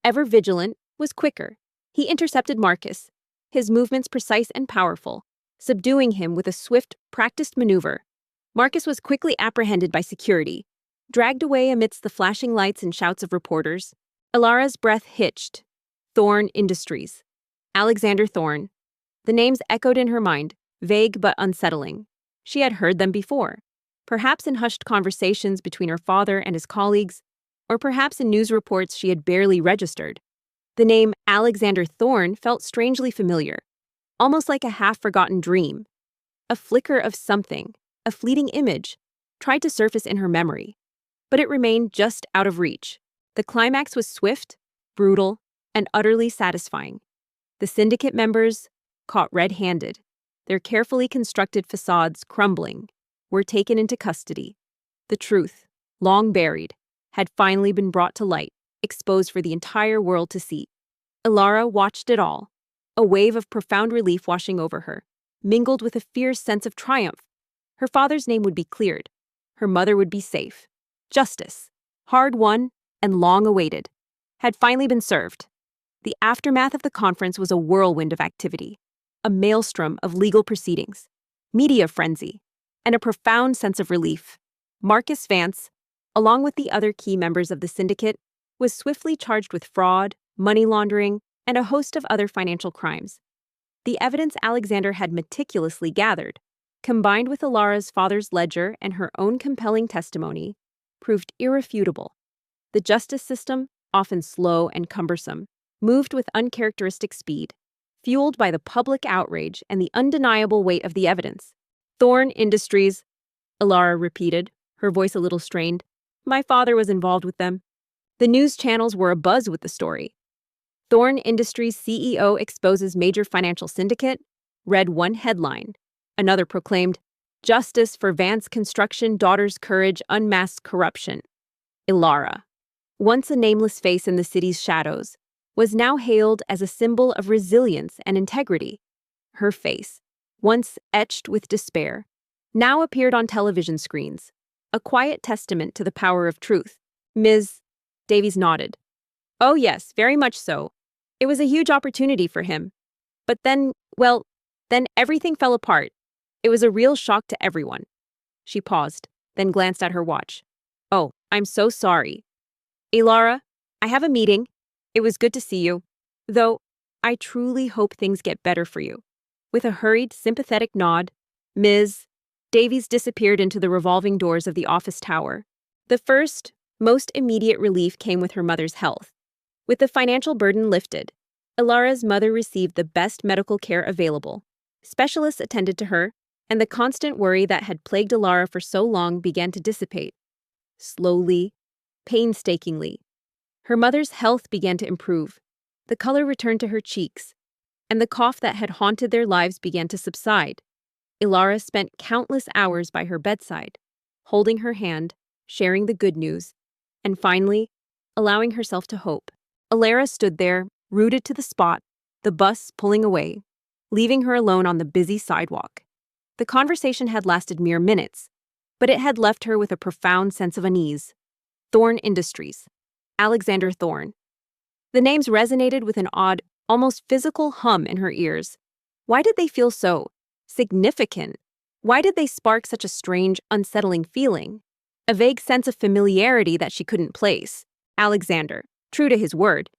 ever vigilant, was quicker. He intercepted Marcus, his movements precise and powerful, subduing him with a swift, practiced maneuver. Marcus was quickly apprehended by security, dragged away amidst the flashing lights and shouts of reporters. Alara's breath hitched. Thorn Industries. Alexander Thorn. The names echoed in her mind, vague but unsettling. She had heard them before, perhaps in hushed conversations between her father and his colleagues, or perhaps in news reports she had barely registered. The name Alexander Thorn felt strangely familiar, almost like a half-forgotten dream. A flicker of something, a fleeting image, tried to surface in her memory, but it remained just out of reach. The climax was swift, brutal, and utterly satisfying. The syndicate members, caught red-handed, their carefully constructed facades crumbling, were taken into custody. The truth, long buried, had finally been brought to light, exposed for the entire world to see. Alara watched it all, a wave of profound relief washing over her, mingled with a fierce sense of triumph. Her father's name would be cleared. Her mother would be safe. Justice, hard-won and long-awaited, had finally been served. The aftermath of the conference was a whirlwind of activity, a maelstrom of legal proceedings, media frenzy, and a profound sense of relief. Marcus Vance, along with the other key members of the syndicate, was swiftly charged with fraud, money laundering, and a host of other financial crimes. The evidence Alexander had meticulously gathered, combined with Alara's father's ledger and her own compelling testimony, proved irrefutable. The justice system, often slow and cumbersome, moved with uncharacteristic speed, fueled by the public outrage and the undeniable weight of the evidence. "Thorn Industries," Alara repeated, her voice a little strained. "My father was involved with them." The news channels were abuzz with the story. "Thorn Industries CEO exposes major financial syndicate," read one headline. Another proclaimed, "Justice for Vance Construction Daughter's Courage Unmasks Corruption." Alara, once a nameless face in the city's shadows, was now hailed as a symbol of resilience and integrity. Her face, once etched with despair, now appeared on television screens, a quiet testament to the power of truth. Ms. Davies nodded. "Oh yes, very much so. It was a huge opportunity for him. But then everything fell apart. It was a real shock to everyone." She paused, then glanced at her watch. "Oh, I'm so sorry. Alara, I have a meeting. It was good to see you. Though, I truly hope things get better for you." With a hurried, sympathetic nod, Ms. Davies disappeared into the revolving doors of the office tower, The first, most immediate relief came with her mother's health. With the financial burden lifted, Ilara's mother received the best medical care available. Specialists attended to her, and the constant worry that had plagued Ilara for so long began to dissipate. Slowly, painstakingly, her mother's health began to improve. The color returned to her cheeks, and the cough that had haunted their lives began to subside. Ilara spent countless hours by her bedside, holding her hand, sharing the good news, and finally, allowing herself to hope. Ilara stood there, rooted to the spot, the bus pulling away, leaving her alone on the busy sidewalk. The conversation had lasted mere minutes, but it had left her with a profound sense of unease. Thorn Industries. Alexander Thorn. The names resonated with an odd, almost physical hum in her ears. Why did they feel so significant? Why did they spark such a strange, unsettling feeling? A vague sense of familiarity that she couldn't place. Alexander, true to his word,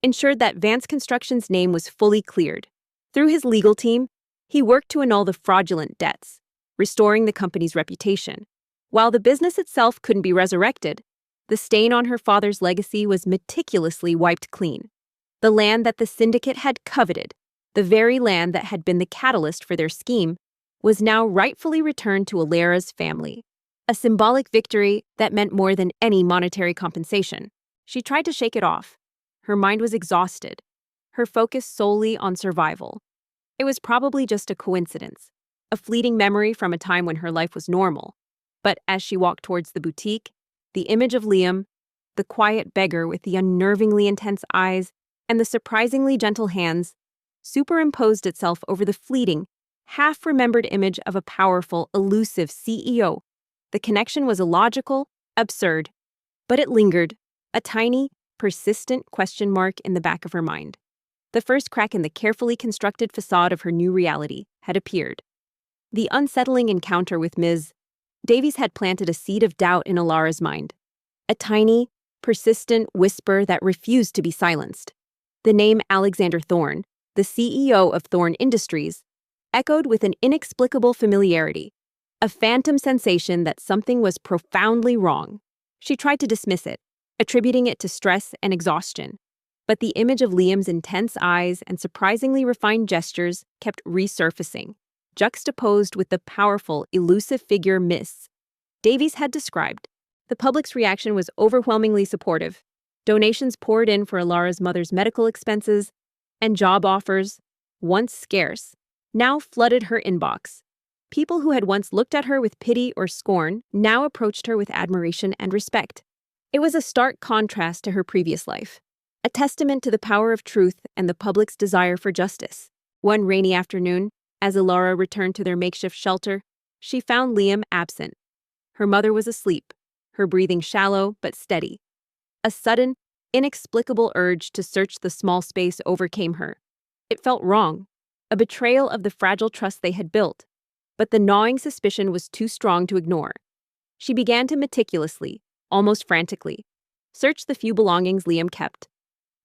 ensured that Vance Construction's name was fully cleared. Through his legal team, he worked to annul the fraudulent debts, restoring the company's reputation. While the business itself couldn't be resurrected, the stain on her father's legacy was meticulously wiped clean. The land that the syndicate had coveted, the very land that had been the catalyst for their scheme, was now rightfully returned to Ilara's family. A symbolic victory that meant more than any monetary compensation. She tried to shake it off. Her mind was exhausted, her focus solely on survival. It was probably just a coincidence, a fleeting memory from a time when her life was normal. But as she walked towards the boutique, the image of Liam, the quiet beggar with the unnervingly intense eyes and the surprisingly gentle hands, superimposed itself over the fleeting, half-remembered image of a powerful, elusive CEO. The connection was illogical, absurd, but it lingered, a tiny, persistent question mark in the back of her mind. The first crack in the carefully constructed facade of her new reality had appeared. The unsettling encounter with Ms. Davies had planted a seed of doubt in Ilara's mind, a tiny, persistent whisper that refused to be silenced. The name Alexander Thorn, the CEO of Thorn Industries, echoed with an inexplicable familiarity, a phantom sensation that something was profoundly wrong. She tried to dismiss it, attributing it to stress and exhaustion. But the image of Liam's intense eyes and surprisingly refined gestures kept resurfacing, juxtaposed with the powerful, elusive figure Miss Davies had described. The public's reaction was overwhelmingly supportive. Donations poured in for Ilara's mother's medical expenses, and job offers, once scarce, now flooded her inbox. People who had once looked at her with pity or scorn now approached her with admiration and respect. It was a stark contrast to her previous life, a testament to the power of truth and the public's desire for justice. One rainy afternoon, as Ilara returned to their makeshift shelter, she found Liam absent. Her mother was asleep, her breathing shallow but steady. A sudden, inexplicable urge to search the small space overcame her. It felt wrong, a betrayal of the fragile trust they had built. But the gnawing suspicion was too strong to ignore. She began to meticulously, almost frantically, search the few belongings Liam kept.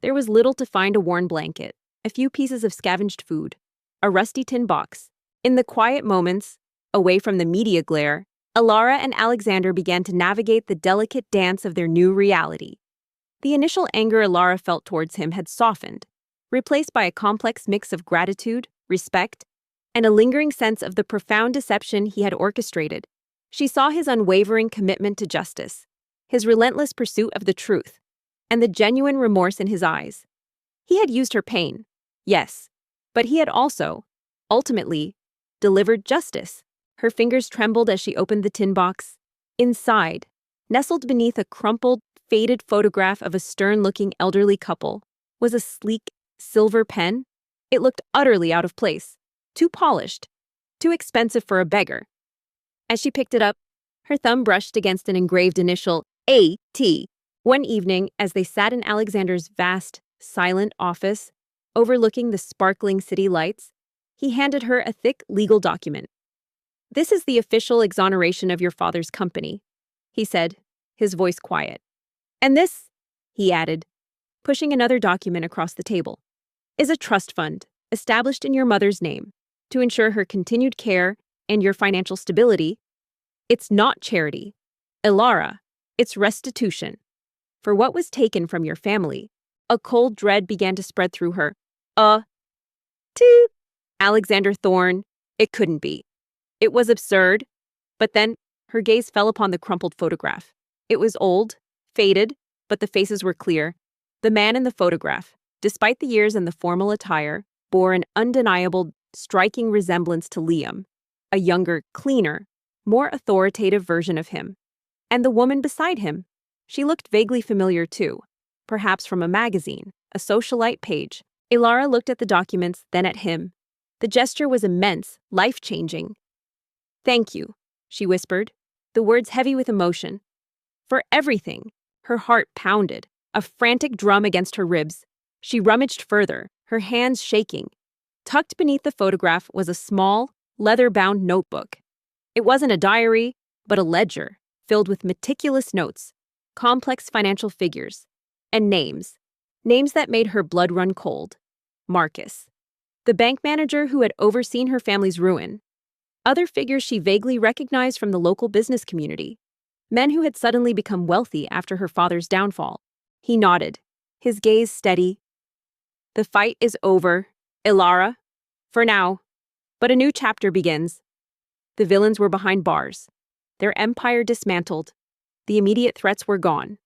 There was little to find: a worn blanket, a few pieces of scavenged food, a rusty tin box. In the quiet moments, away from the media glare, Ilara and Alexander began to navigate the delicate dance of their new reality. The initial anger Ilara felt towards him had softened, replaced by a complex mix of gratitude, respect, and a lingering sense of the profound deception he had orchestrated. She saw his unwavering commitment to justice, his relentless pursuit of the truth, and the genuine remorse in his eyes. He had used her pain, yes, but he had also, ultimately, delivered justice. Her fingers trembled as she opened the tin box. Inside, nestled beneath a crumpled, faded photograph of a stern-looking elderly couple, was a sleek, silver pen. It looked utterly out of place, too polished, too expensive for a beggar. As she picked it up, her thumb brushed against an engraved initial A.T. One evening, as they sat in Alexander's vast, silent office, overlooking the sparkling city lights, he handed her a thick legal document. "This is the official exoneration of your father's company," he said, his voice quiet. "And this," he added, pushing another document across the table, "is a trust fund established in your mother's name to ensure her continued care and your financial stability. It's not charity. Ilara, It's restitution. For what was taken from your family. A cold dread began to spread through her. Toot! Alexander Thorne. It couldn't be. It was absurd. But then, her gaze fell upon the crumpled photograph. It was old, faded, but the faces were clear. The man in the photograph, despite the years and the formal attire, bore an undeniable, striking resemblance to Liam, a younger, cleaner, more authoritative version of him. And the woman beside him, she looked vaguely familiar too, perhaps from a magazine, a socialite page. Ilara looked at the documents, then at him. The gesture was immense, life-changing. "Thank you," she whispered, the words heavy with emotion. "For everything." Her heart pounded, a frantic drum against her ribs. She rummaged further, her hands shaking. Tucked beneath the photograph was a small, leather-bound notebook. It wasn't a diary, but a ledger, filled with meticulous notes, complex financial figures, and names. Names that made her blood run cold. Marcus, the bank manager who had overseen her family's ruin. Other figures she vaguely recognized from the local business community. Men who had suddenly become wealthy after her father's downfall. He nodded, his gaze steady. "The fight is over, Ilara. For now. But a new chapter begins." The villains were behind bars. Their empire dismantled. The immediate threats were gone.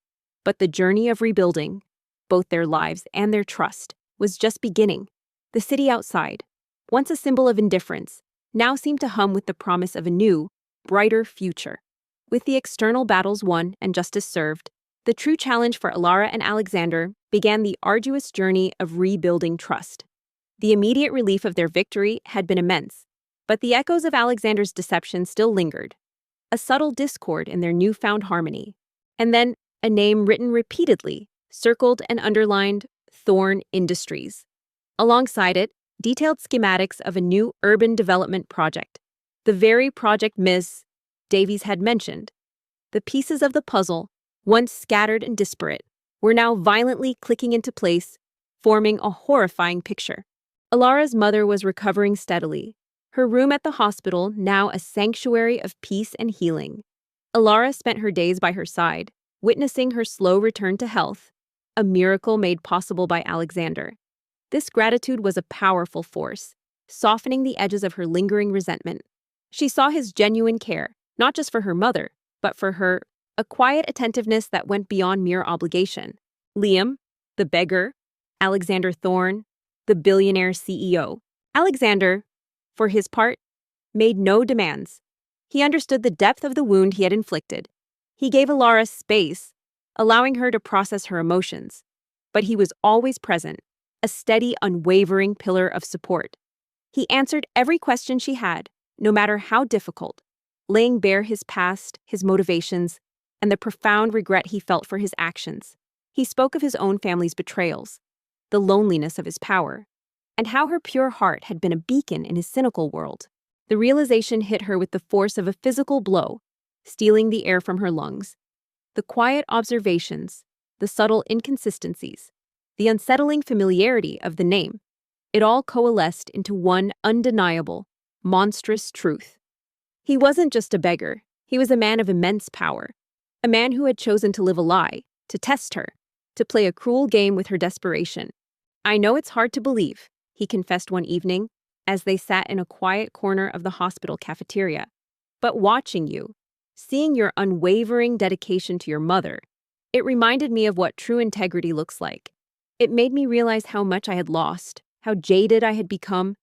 But the journey of rebuilding, both their lives and their trust, was just beginning. The city outside, once a symbol of indifference, now seemed to hum with the promise of a new, brighter future. With the external battles won and justice served, the true challenge for Ilara and Alexander began the arduous journey of rebuilding trust. The immediate relief of their victory had been immense, but the echoes of Alexander's deception still lingered, a subtle discord in their newfound harmony. And then, a name written repeatedly, circled and underlined, Thorne Industries. Alongside it, detailed schematics of a new urban development project, the very project Ms. Davies had mentioned. The pieces of the puzzle, once scattered and disparate, were now violently clicking into place, forming a horrifying picture. Ilara's mother was recovering steadily, her room at the hospital now a sanctuary of peace and healing. Ilara spent her days by her side, witnessing her slow return to health, a miracle made possible by Alexander. This gratitude was a powerful force, softening the edges of her lingering resentment. She saw his genuine care, not just for her mother, but for her, a quiet attentiveness that went beyond mere obligation. Liam, the beggar, Alexander Thorne, the billionaire CEO. Alexander, for his part, made no demands. He understood the depth of the wound he had inflicted. He gave Ilara space, allowing her to process her emotions. But he was always present, a steady, unwavering pillar of support. He answered every question she had, no matter how difficult, laying bare his past, his motivations, and the profound regret he felt for his actions. He spoke of his own family's betrayals, the loneliness of his power, and how her pure heart had been a beacon in his cynical world. The realization hit her with the force of a physical blow, stealing the air from her lungs. The quiet observations, the subtle inconsistencies, the unsettling familiarity of the name, it all coalesced into one undeniable, monstrous truth. He wasn't just a beggar, he was a man of immense power, a man who had chosen to live a lie, to test her, to play a cruel game with her desperation. "I know it's hard to believe," he confessed one evening, as they sat in a quiet corner of the hospital cafeteria. "But watching you, seeing your unwavering dedication to your mother, it reminded me of what true integrity looks like. It made me realize how much I had lost, how jaded I had become."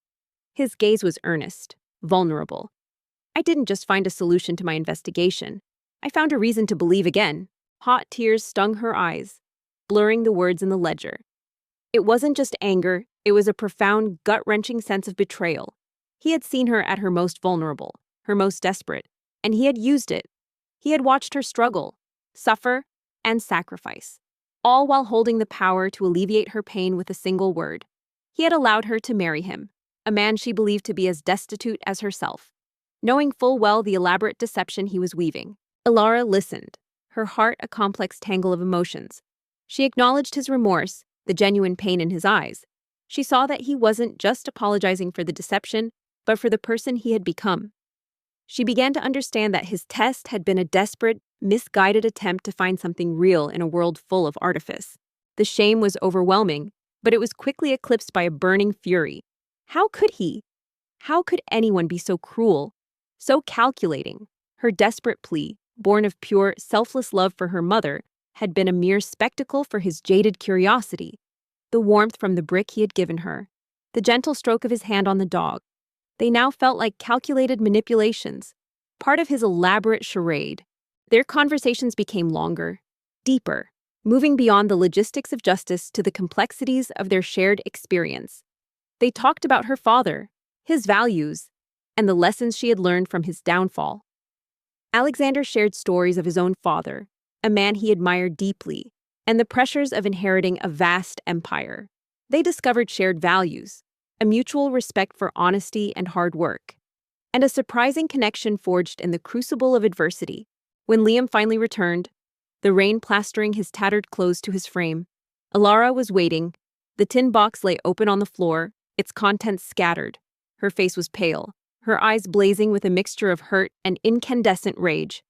His gaze was earnest, vulnerable. "I didn't just find a solution to my investigation. I found a reason to believe again." Hot tears stung her eyes, blurring the words in the ledger. It wasn't just anger, it was a profound, gut-wrenching sense of betrayal. He had seen her at her most vulnerable, her most desperate, and he had used it. He had watched her struggle, suffer, and sacrifice, all while holding the power to alleviate her pain with a single word. He had allowed her to marry him, a man she believed to be as destitute as herself, knowing full well the elaborate deception he was weaving. Ilara listened, her heart a complex tangle of emotions. She acknowledged his remorse, the genuine pain in his eyes. She saw that he wasn't just apologizing for the deception, but for the person he had become. She began to understand that his test had been a desperate, misguided attempt to find something real in a world full of artifice. The shame was overwhelming, but it was quickly eclipsed by a burning fury. How could he? How could anyone be so cruel, so calculating? Her desperate plea, born of pure, selfless love for her mother, had been a mere spectacle for his jaded curiosity. The warmth from the brick he had given her, the gentle stroke of his hand on the dog, they now felt like calculated manipulations, part of his elaborate charade. Their conversations became longer, deeper, moving beyond the logistics of justice to the complexities of their shared experience. They talked about her father, his values, and the lessons she had learned from his downfall. Alexander shared stories of his own father, a man he admired deeply, and the pressures of inheriting a vast empire. They discovered shared values, a mutual respect for honesty and hard work, and a surprising connection forged in the crucible of adversity. When Liam finally returned, the rain plastering his tattered clothes to his frame, Alara was waiting. The tin box lay open on the floor, its contents scattered. Her face was pale, her eyes blazing with a mixture of hurt and incandescent rage.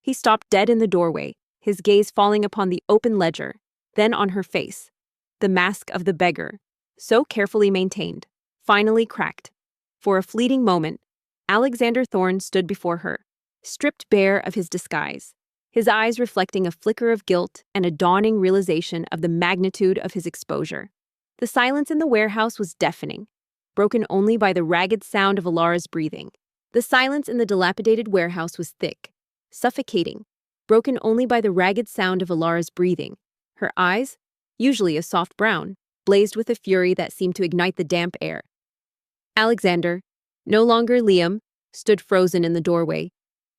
He stopped dead in the doorway, his gaze falling upon the open ledger, then on her face. The mask of the beggar, so carefully maintained, finally cracked. For a fleeting moment, Alexander Thorne stood before her, stripped bare of his disguise, his eyes reflecting a flicker of guilt and a dawning realization of the magnitude of his exposure. The silence in the warehouse was deafening, broken only by the ragged sound of Alara's breathing. The silence in the dilapidated warehouse was thick, suffocating, broken only by the ragged sound of Alara's breathing. Her eyes, usually a soft brown, blazed with a fury that seemed to ignite the damp air. Alexander, no longer Liam, stood frozen in the doorway,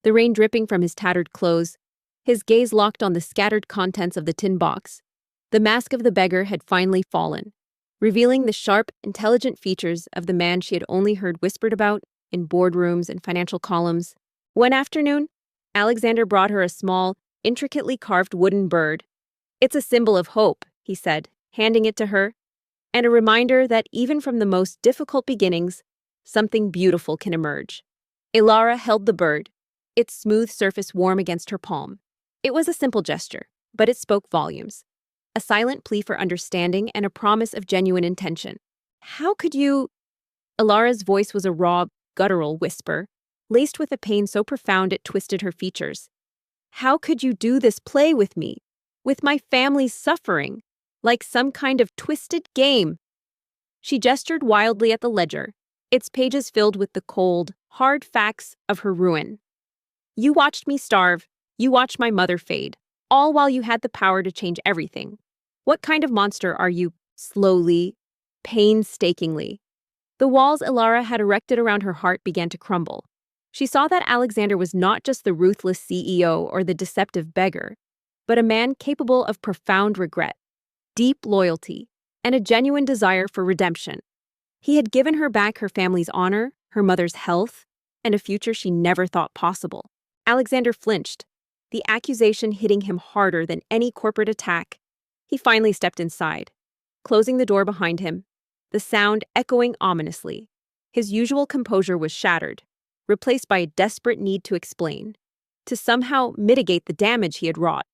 the rain dripping from his tattered clothes, his gaze locked on the scattered contents of the tin box. The mask of the beggar had finally fallen, revealing the sharp, intelligent features of the man she had only heard whispered about in boardrooms and financial columns. One afternoon, Alexander brought her a small, intricately carved wooden bird. "It's a symbol of hope," he said, handing it to her, "and a reminder that even from the most difficult beginnings, something beautiful can emerge." Alara held the bird, its smooth surface warm against her palm. It was a simple gesture, but it spoke volumes. A silent plea for understanding and a promise of genuine intention. "How could you—" Alara's voice was a raw, guttural whisper, laced with a pain so profound it twisted her features. "How could you do this play with me, with my family's suffering, like some kind of twisted game?" She gestured wildly at the ledger, its pages filled with the cold, hard facts of her ruin. "You watched me starve, you watched my mother fade, all while you had the power to change everything. What kind of monster are you?" Slowly, painstakingly, the walls Alara had erected around her heart began to crumble. She saw that Alexander was not just the ruthless CEO or the deceptive beggar, but a man capable of profound regret, deep loyalty, and a genuine desire for redemption. He had given her back her family's honor, her mother's health, and a future she never thought possible. Alexander flinched, the accusation hitting him harder than any corporate attack. He finally stepped inside, closing the door behind him, the sound echoing ominously. His usual composure was shattered, replaced by a desperate need to explain, to somehow mitigate the damage he had wrought.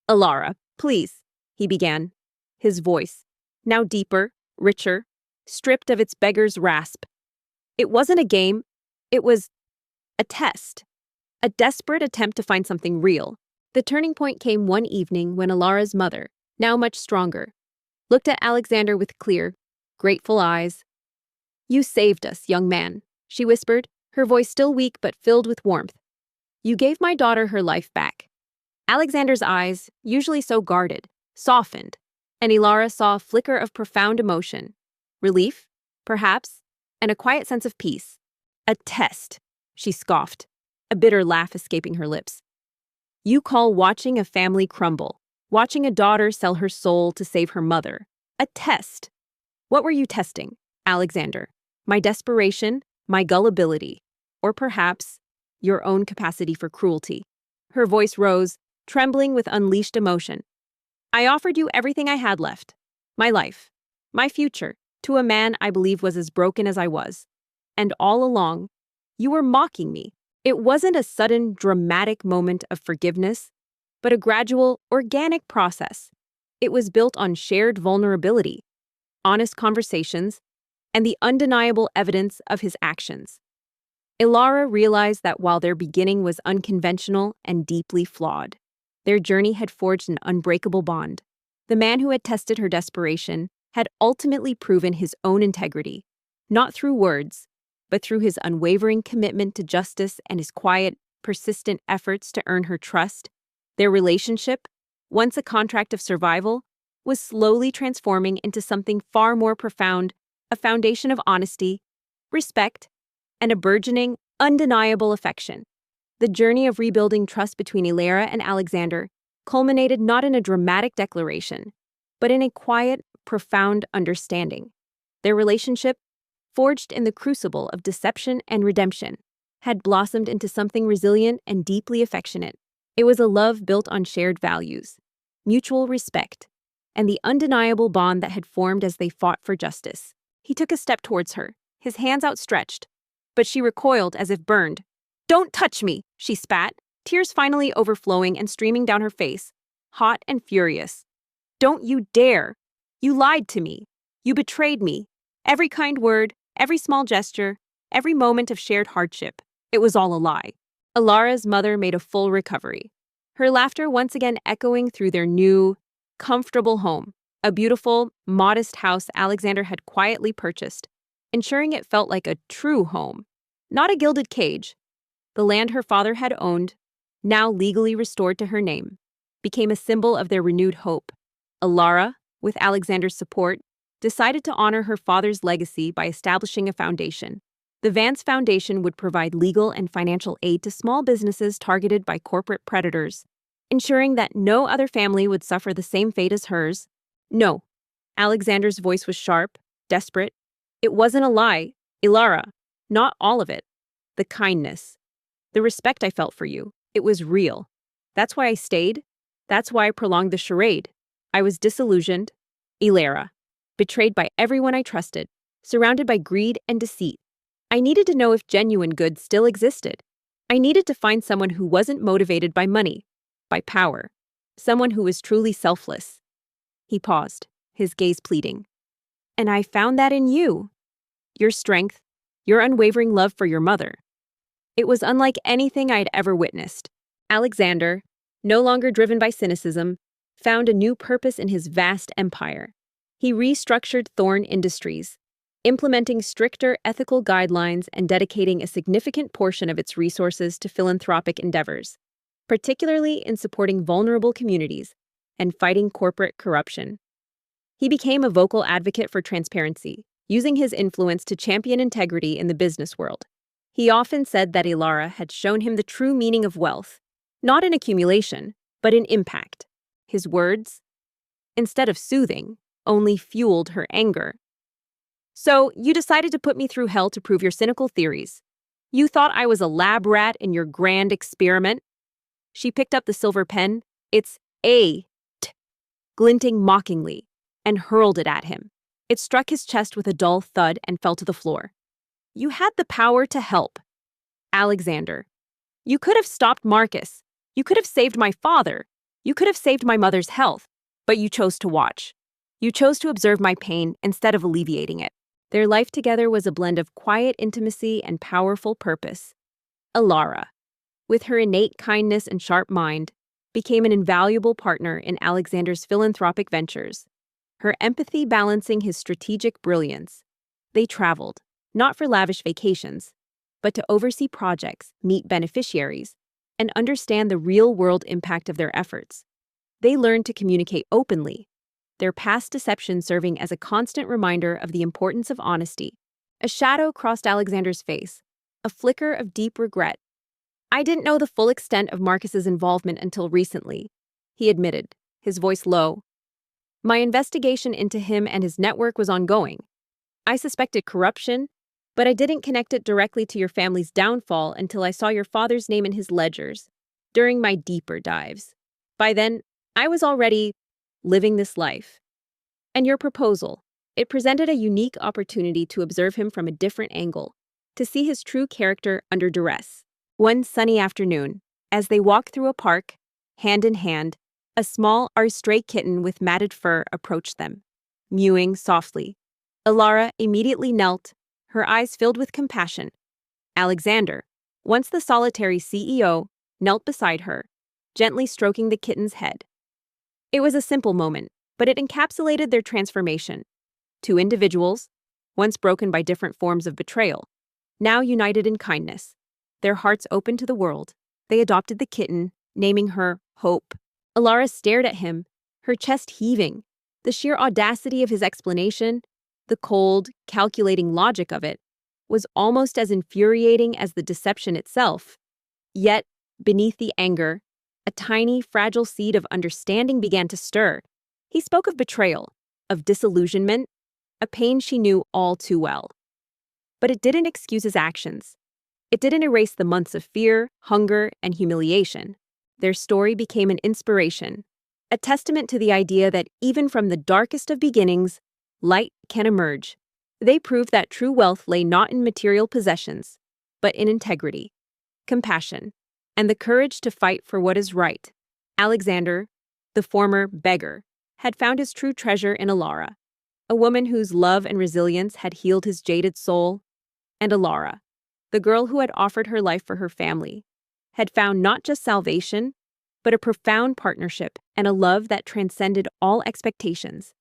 "Alara, please," he began, his voice, now deeper, richer, stripped of its beggar's rasp. "It wasn't a game, it was a test, a desperate attempt to find something real." The turning point came one evening when Alara's mother, now much stronger, looked at Alexander with clear, grateful eyes. "You saved us, young man," she whispered, her voice still weak but filled with warmth. "You gave my daughter her life back." Alexander's eyes, usually so guarded, softened, and Alara saw a flicker of profound emotion. Relief, perhaps, and a quiet sense of peace. "A test," she scoffed, a bitter laugh escaping her lips. "You call watching a family crumble, watching a daughter sell her soul to save her mother, a test? What were you testing, Alexander? My desperation, my gullibility, or perhaps your own capacity for cruelty?" Her voice rose, trembling with unleashed emotion. "I offered you everything I had left, my life, my future, to a man I believe was as broken as I was. And all along, you were mocking me, It wasn't a sudden, dramatic moment of forgiveness, but a gradual, organic process. It was built on shared vulnerability, honest conversations, and the undeniable evidence of his actions. Ilara realized that while their beginning was unconventional and deeply flawed, their journey had forged an unbreakable bond. The man who had tested her desperation had ultimately proven his own integrity, not through words, but through his unwavering commitment to justice and his quiet, persistent efforts to earn her trust. Their relationship, once a contract of survival, was slowly transforming into something far more profound, a foundation of honesty, respect, and a burgeoning, undeniable affection. The journey of rebuilding trust between Ilara and Alexander culminated not in a dramatic declaration, but in a quiet, profound understanding. Their relationship, forged in the crucible of deception and redemption, had blossomed into something resilient and deeply affectionate. It was a love built on shared values, mutual respect, and the undeniable bond that had formed as they fought for justice. He took a step towards her, his hands outstretched, but she recoiled as if burned. "Don't touch me," she spat, tears finally overflowing and streaming down her face, hot and furious. "Don't you dare! You lied to me. You betrayed me. Every kind word, every small gesture, every moment of shared hardship. It was all a lie." Ilara's mother made a full recovery, her laughter once again echoing through their new, comfortable home, a beautiful, modest house Alexander had quietly purchased, ensuring it felt like a true home, not a gilded cage. The land her father had owned, now legally restored to her name, became a symbol of their renewed hope. Ilara, with Alexander's support, decided to honor her father's legacy by establishing a foundation. The Vance Foundation would provide legal and financial aid to small businesses targeted by corporate predators, ensuring that no other family would suffer the same fate as hers. "No." Alexander's voice was sharp, desperate. "It wasn't a lie, Ilara. Not all of it. The kindness, the respect I felt for you, it was real. That's why I stayed. That's why I prolonged the charade. I was disillusioned, Ilara, betrayed by everyone I trusted, surrounded by greed and deceit. I needed to know if genuine good still existed. I needed to find someone who wasn't motivated by money, by power, someone who was truly selfless." He paused, his gaze pleading. "And I found that in you. Your strength, your unwavering love for your mother. It was unlike anything I had ever witnessed." Alexander, no longer driven by cynicism, found a new purpose in his vast empire. He restructured Thorn Industries, implementing stricter ethical guidelines and dedicating a significant portion of its resources to philanthropic endeavors, particularly in supporting vulnerable communities and fighting corporate corruption. He became a vocal advocate for transparency, using his influence to champion integrity in the business world. He often said that Ilara had shown him the true meaning of wealth, not in accumulation, but in impact. His words, instead of soothing, only fueled her anger. "So, you decided to put me through hell to prove your cynical theories. You thought I was a lab rat in your grand experiment?" She picked up the silver pen, its A, t, glinting mockingly, and hurled it at him. It struck his chest with a dull thud and fell to the floor. "You had the power to help, Alexander. You could have stopped Marcus. You could have saved my father. You could have saved my mother's health. But you chose to watch. You chose to observe my pain instead of alleviating it." Their life together was a blend of quiet intimacy and powerful purpose. Ilara, with her innate kindness and sharp mind, became an invaluable partner in Alexander's philanthropic ventures, her empathy balancing his strategic brilliance. They traveled, not for lavish vacations, but to oversee projects, meet beneficiaries, and understand the real-world impact of their efforts. They learned to communicate openly, their past deception serving as a constant reminder of the importance of honesty. A shadow crossed Alexander's face, a flicker of deep regret. "I didn't know the full extent of Marcus's involvement until recently," he admitted, his voice low. "My investigation into him and his network was ongoing. I suspected corruption, but I didn't connect it directly to your family's downfall until I saw your father's name in his ledgers, during my deeper dives. By then, I was already living this life. And your proposal, it presented a unique opportunity to observe him from a different angle, to see his true character under duress. One sunny afternoon, as they walked through a park, hand in hand, a small stray kitten with matted fur approached them, mewing softly. Alara immediately knelt, her eyes filled with compassion. Alexander, once the solitary CEO, knelt beside her, gently stroking the kitten's head. It was a simple moment, but it encapsulated their transformation. Two individuals, once broken by different forms of betrayal, now united in kindness. Their hearts open to the world. They adopted the kitten, naming her Hope. Alara stared at him, her chest heaving. The sheer audacity of his explanation, the cold, calculating logic of it, was almost as infuriating as the deception itself. Yet, beneath the anger, a tiny, fragile seed of understanding began to stir. He spoke of betrayal, of disillusionment, a pain she knew all too well. But it didn't excuse his actions. It didn't erase the months of fear, hunger, and humiliation. Their story became an inspiration, a testament to the idea that even from the darkest of beginnings, light can emerge. They proved that true wealth lay not in material possessions, but in integrity, compassion, and the courage to fight for what is right. Alexander, the former beggar, had found his true treasure in Alara, a woman whose love and resilience had healed his jaded soul, and Alara, the girl who had offered her life for her family, had found not just salvation, but a profound partnership and a love that transcended all expectations.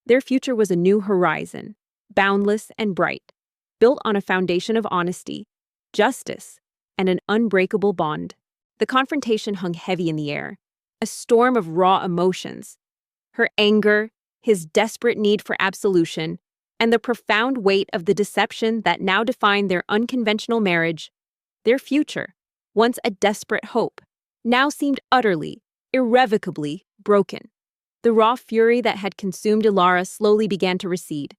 Their future was a new horizon, boundless and bright, built on a foundation of honesty, justice, and an unbreakable bond. The confrontation hung heavy in the air, a storm of raw emotions. Her anger, his desperate need for absolution, and the profound weight of the deception that now defined their unconventional marriage. Their future, once a desperate hope, now seemed utterly, irrevocably broken. The raw fury that had consumed Alara slowly began to recede,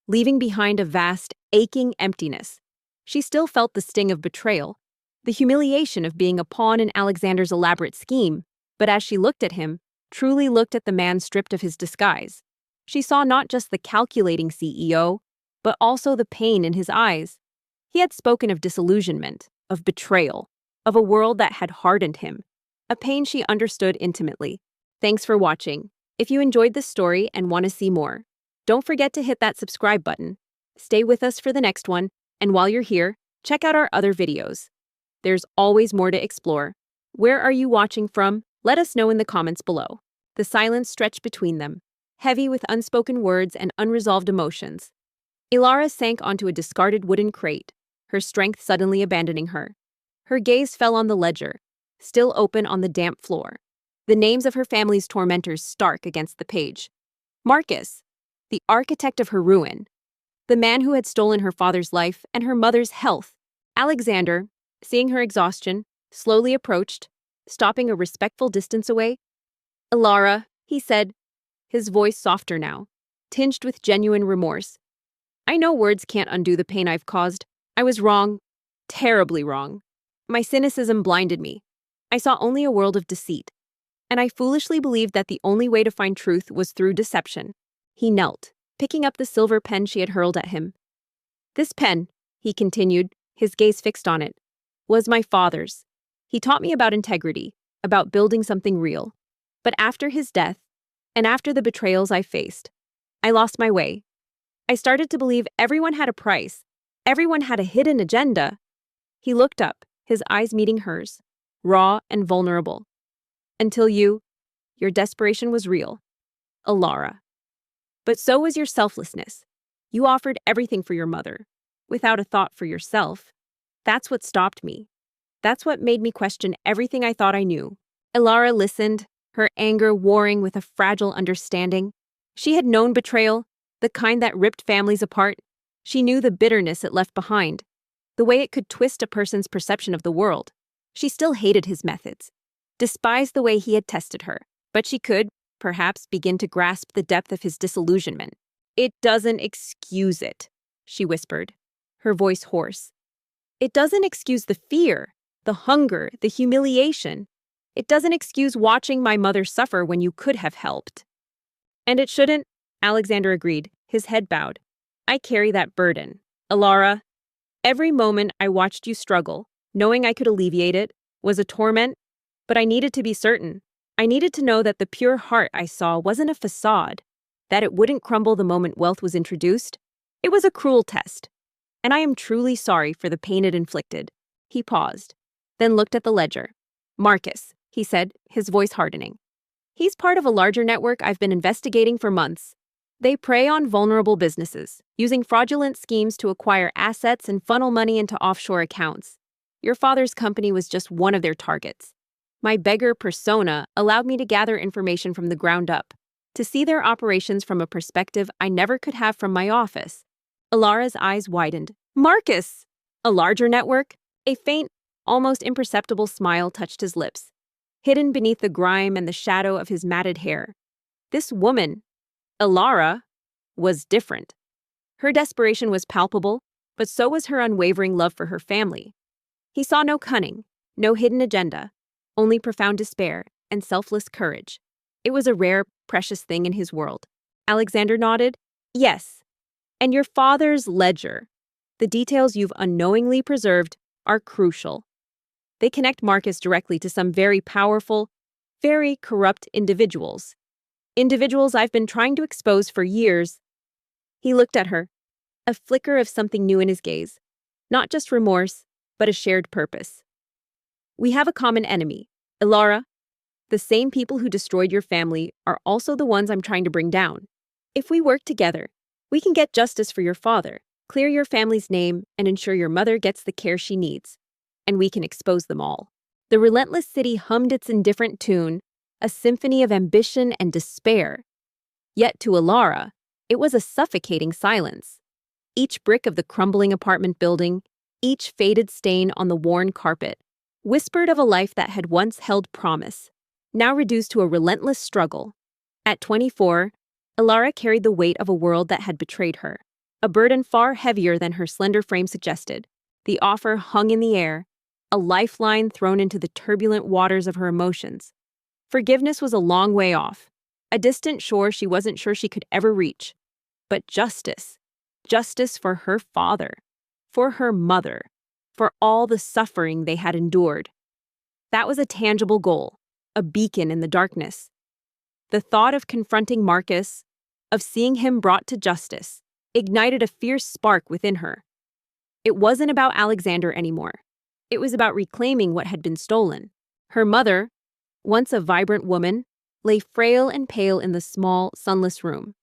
leaving behind a vast, aching emptiness. She still felt the sting of betrayal, the humiliation of being a pawn in Alexander's elaborate scheme, but as she looked at him, truly looked at the man stripped of his disguise, she saw not just the calculating CEO, but also the pain in his eyes. He had spoken of disillusionment, of betrayal, of a world that had hardened him, a pain she understood intimately. Thanks for watching. If you enjoyed this story and want to see more, don't forget to hit that subscribe button. Stay with us for the next one, and while you're here, check out our other videos. There's always more to explore. Where are you watching from? Let us know in the comments below. The silence stretched between them, heavy with unspoken words and unresolved emotions. Alara sank onto a discarded wooden crate, her strength suddenly abandoning her. Her gaze fell on the ledger, still open on the damp floor. The names of her family's tormentors stark against the page. Marcus, the architect of her ruin. The man who had stolen her father's life and her mother's health. Alexander, seeing her exhaustion, slowly approached, stopping a respectful distance away. Alara, he said, his voice softer now, tinged with genuine remorse. I know words can't undo the pain I've caused. I was wrong, terribly wrong. My cynicism blinded me. I saw only a world of deceit, and I foolishly believed that the only way to find truth was through deception. He knelt, picking up the silver pen she had hurled at him. This pen, he continued, his gaze fixed on it, was my father's. He taught me about integrity, about building something real. But after his death, and after the betrayals I faced, I lost my way. I started to believe everyone had a price, everyone had a hidden agenda. He looked up, his eyes meeting hers, raw and vulnerable. Until your desperation was real, Alara. But so was your selflessness. You offered everything for your mother, without a thought for yourself. That's what stopped me. That's what made me question everything I thought I knew. Alara listened, her anger warring with a fragile understanding. She had known betrayal, the kind that ripped families apart. She knew the bitterness it left behind, the way it could twist a person's perception of the world. She still hated his methods, despised the way he had tested her, but she could, perhaps, begin to grasp the depth of his disillusionment. It doesn't excuse it, she whispered, her voice hoarse. It doesn't excuse the fear, the hunger, the humiliation. It doesn't excuse watching my mother suffer when you could have helped. And it shouldn't, Alexander agreed, his head bowed. I carry that burden. Alara, every moment I watched you struggle, Knowing I could alleviate it was a torment, but I needed to be certain. I needed to know that the pure heart I saw wasn't a facade, that it wouldn't crumble the moment wealth was introduced. It was a cruel test, and I am truly sorry for the pain it inflicted. He paused, then looked at the ledger. Marcus, he said, his voice hardening. He's part of a larger network I've been investigating for months. They prey on vulnerable businesses, using fraudulent schemes to acquire assets and funnel money into offshore accounts. Your father's company was just one of their targets. My beggar persona allowed me to gather information from the ground up, to see their operations from a perspective I never could have from my office. Alara's eyes widened. Marcus! A larger network? A faint, almost imperceptible smile touched his lips, hidden beneath the grime and the shadow of his matted hair. This woman, Alara, was different. Her desperation was palpable, but so was her unwavering love for her family. He saw no cunning, no hidden agenda, only profound despair and selfless courage. It was a rare, precious thing in his world. Alexander nodded. Yes. And your father's ledger, the details you've unknowingly preserved, are crucial. They connect Marcus directly to some very powerful, very corrupt individuals. Individuals I've been trying to expose for years. He looked at her, a flicker of something new in his gaze. Not just remorse, but a shared purpose. We have a common enemy, Alara. The same people who destroyed your family are also the ones I'm trying to bring down. If we work together, we can get justice for your father, clear your family's name, and ensure your mother gets the care she needs. And we can expose them all. The relentless city hummed its indifferent tune, a symphony of ambition and despair. Yet to Alara, it was a suffocating silence. Each brick of the crumbling apartment building, each faded stain on the worn carpet, whispered of a life that had once held promise, now reduced to a relentless struggle. At 24, Alara carried the weight of a world that had betrayed her, a burden far heavier than her slender frame suggested. The offer hung in the air, a lifeline thrown into the turbulent waters of her emotions. Forgiveness was a long way off, a distant shore she wasn't sure she could ever reach. But justice for her father, for her mother, for all the suffering they had endured. That was a tangible goal, a beacon in the darkness. The thought of confronting Marcus, of seeing him brought to justice, ignited a fierce spark within her. It wasn't about Alexander anymore. It was about reclaiming what had been stolen. Her mother, once a vibrant woman, lay frail and pale in the small, sunless room.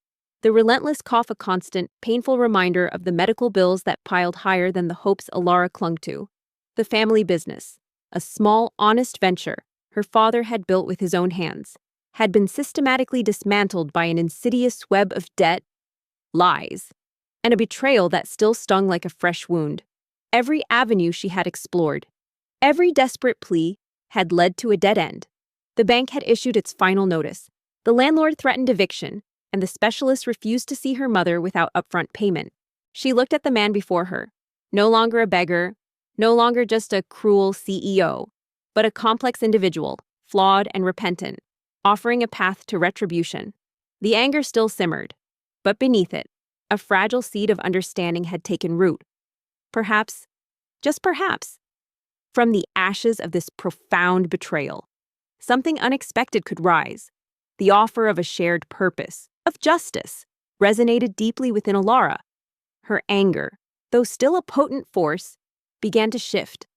The relentless cough a constant, painful reminder of the medical bills that piled higher than the hopes Alara clung to. The family business, a small, honest venture her father had built with his own hands, had been systematically dismantled by an insidious web of debt, lies, and a betrayal that still stung like a fresh wound. Every avenue she had explored, every desperate plea, had led to a dead end. The bank had issued its final notice. The landlord threatened eviction, and the specialist refused to see her mother without upfront payment. She looked at the man before her, no longer a beggar, no longer just a cruel CEO, but a complex individual, flawed and repentant, offering a path to retribution. The anger still simmered, but beneath it, a fragile seed of understanding had taken root. Perhaps, just perhaps, from the ashes of this profound betrayal, something unexpected could rise. The offer of a shared purpose, of justice, resonated deeply within Alara. Her anger, though still a potent force, began to shift,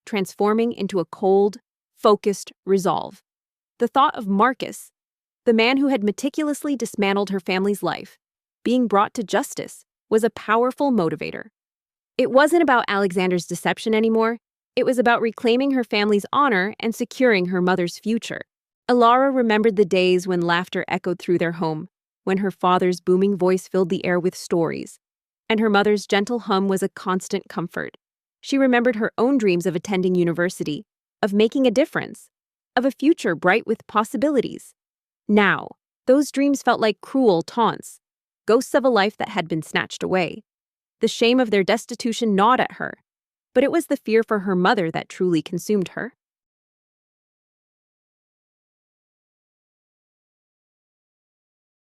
transforming into a cold, focused resolve. The thought of Marcus, the man who had meticulously dismantled her family's life, being brought to justice, was a powerful motivator. It wasn't about Alexander's deception anymore. It was about reclaiming her family's honor and securing her mother's future. Alara remembered the days when laughter echoed through their home, when her father's booming voice filled the air with stories, and her mother's gentle hum was a constant comfort. She remembered her own dreams of attending university, of making a difference, of a future bright with possibilities. Now, those dreams felt like cruel taunts, ghosts of a life that had been snatched away. The shame of their destitution gnawed at her, but it was the fear for her mother that truly consumed her.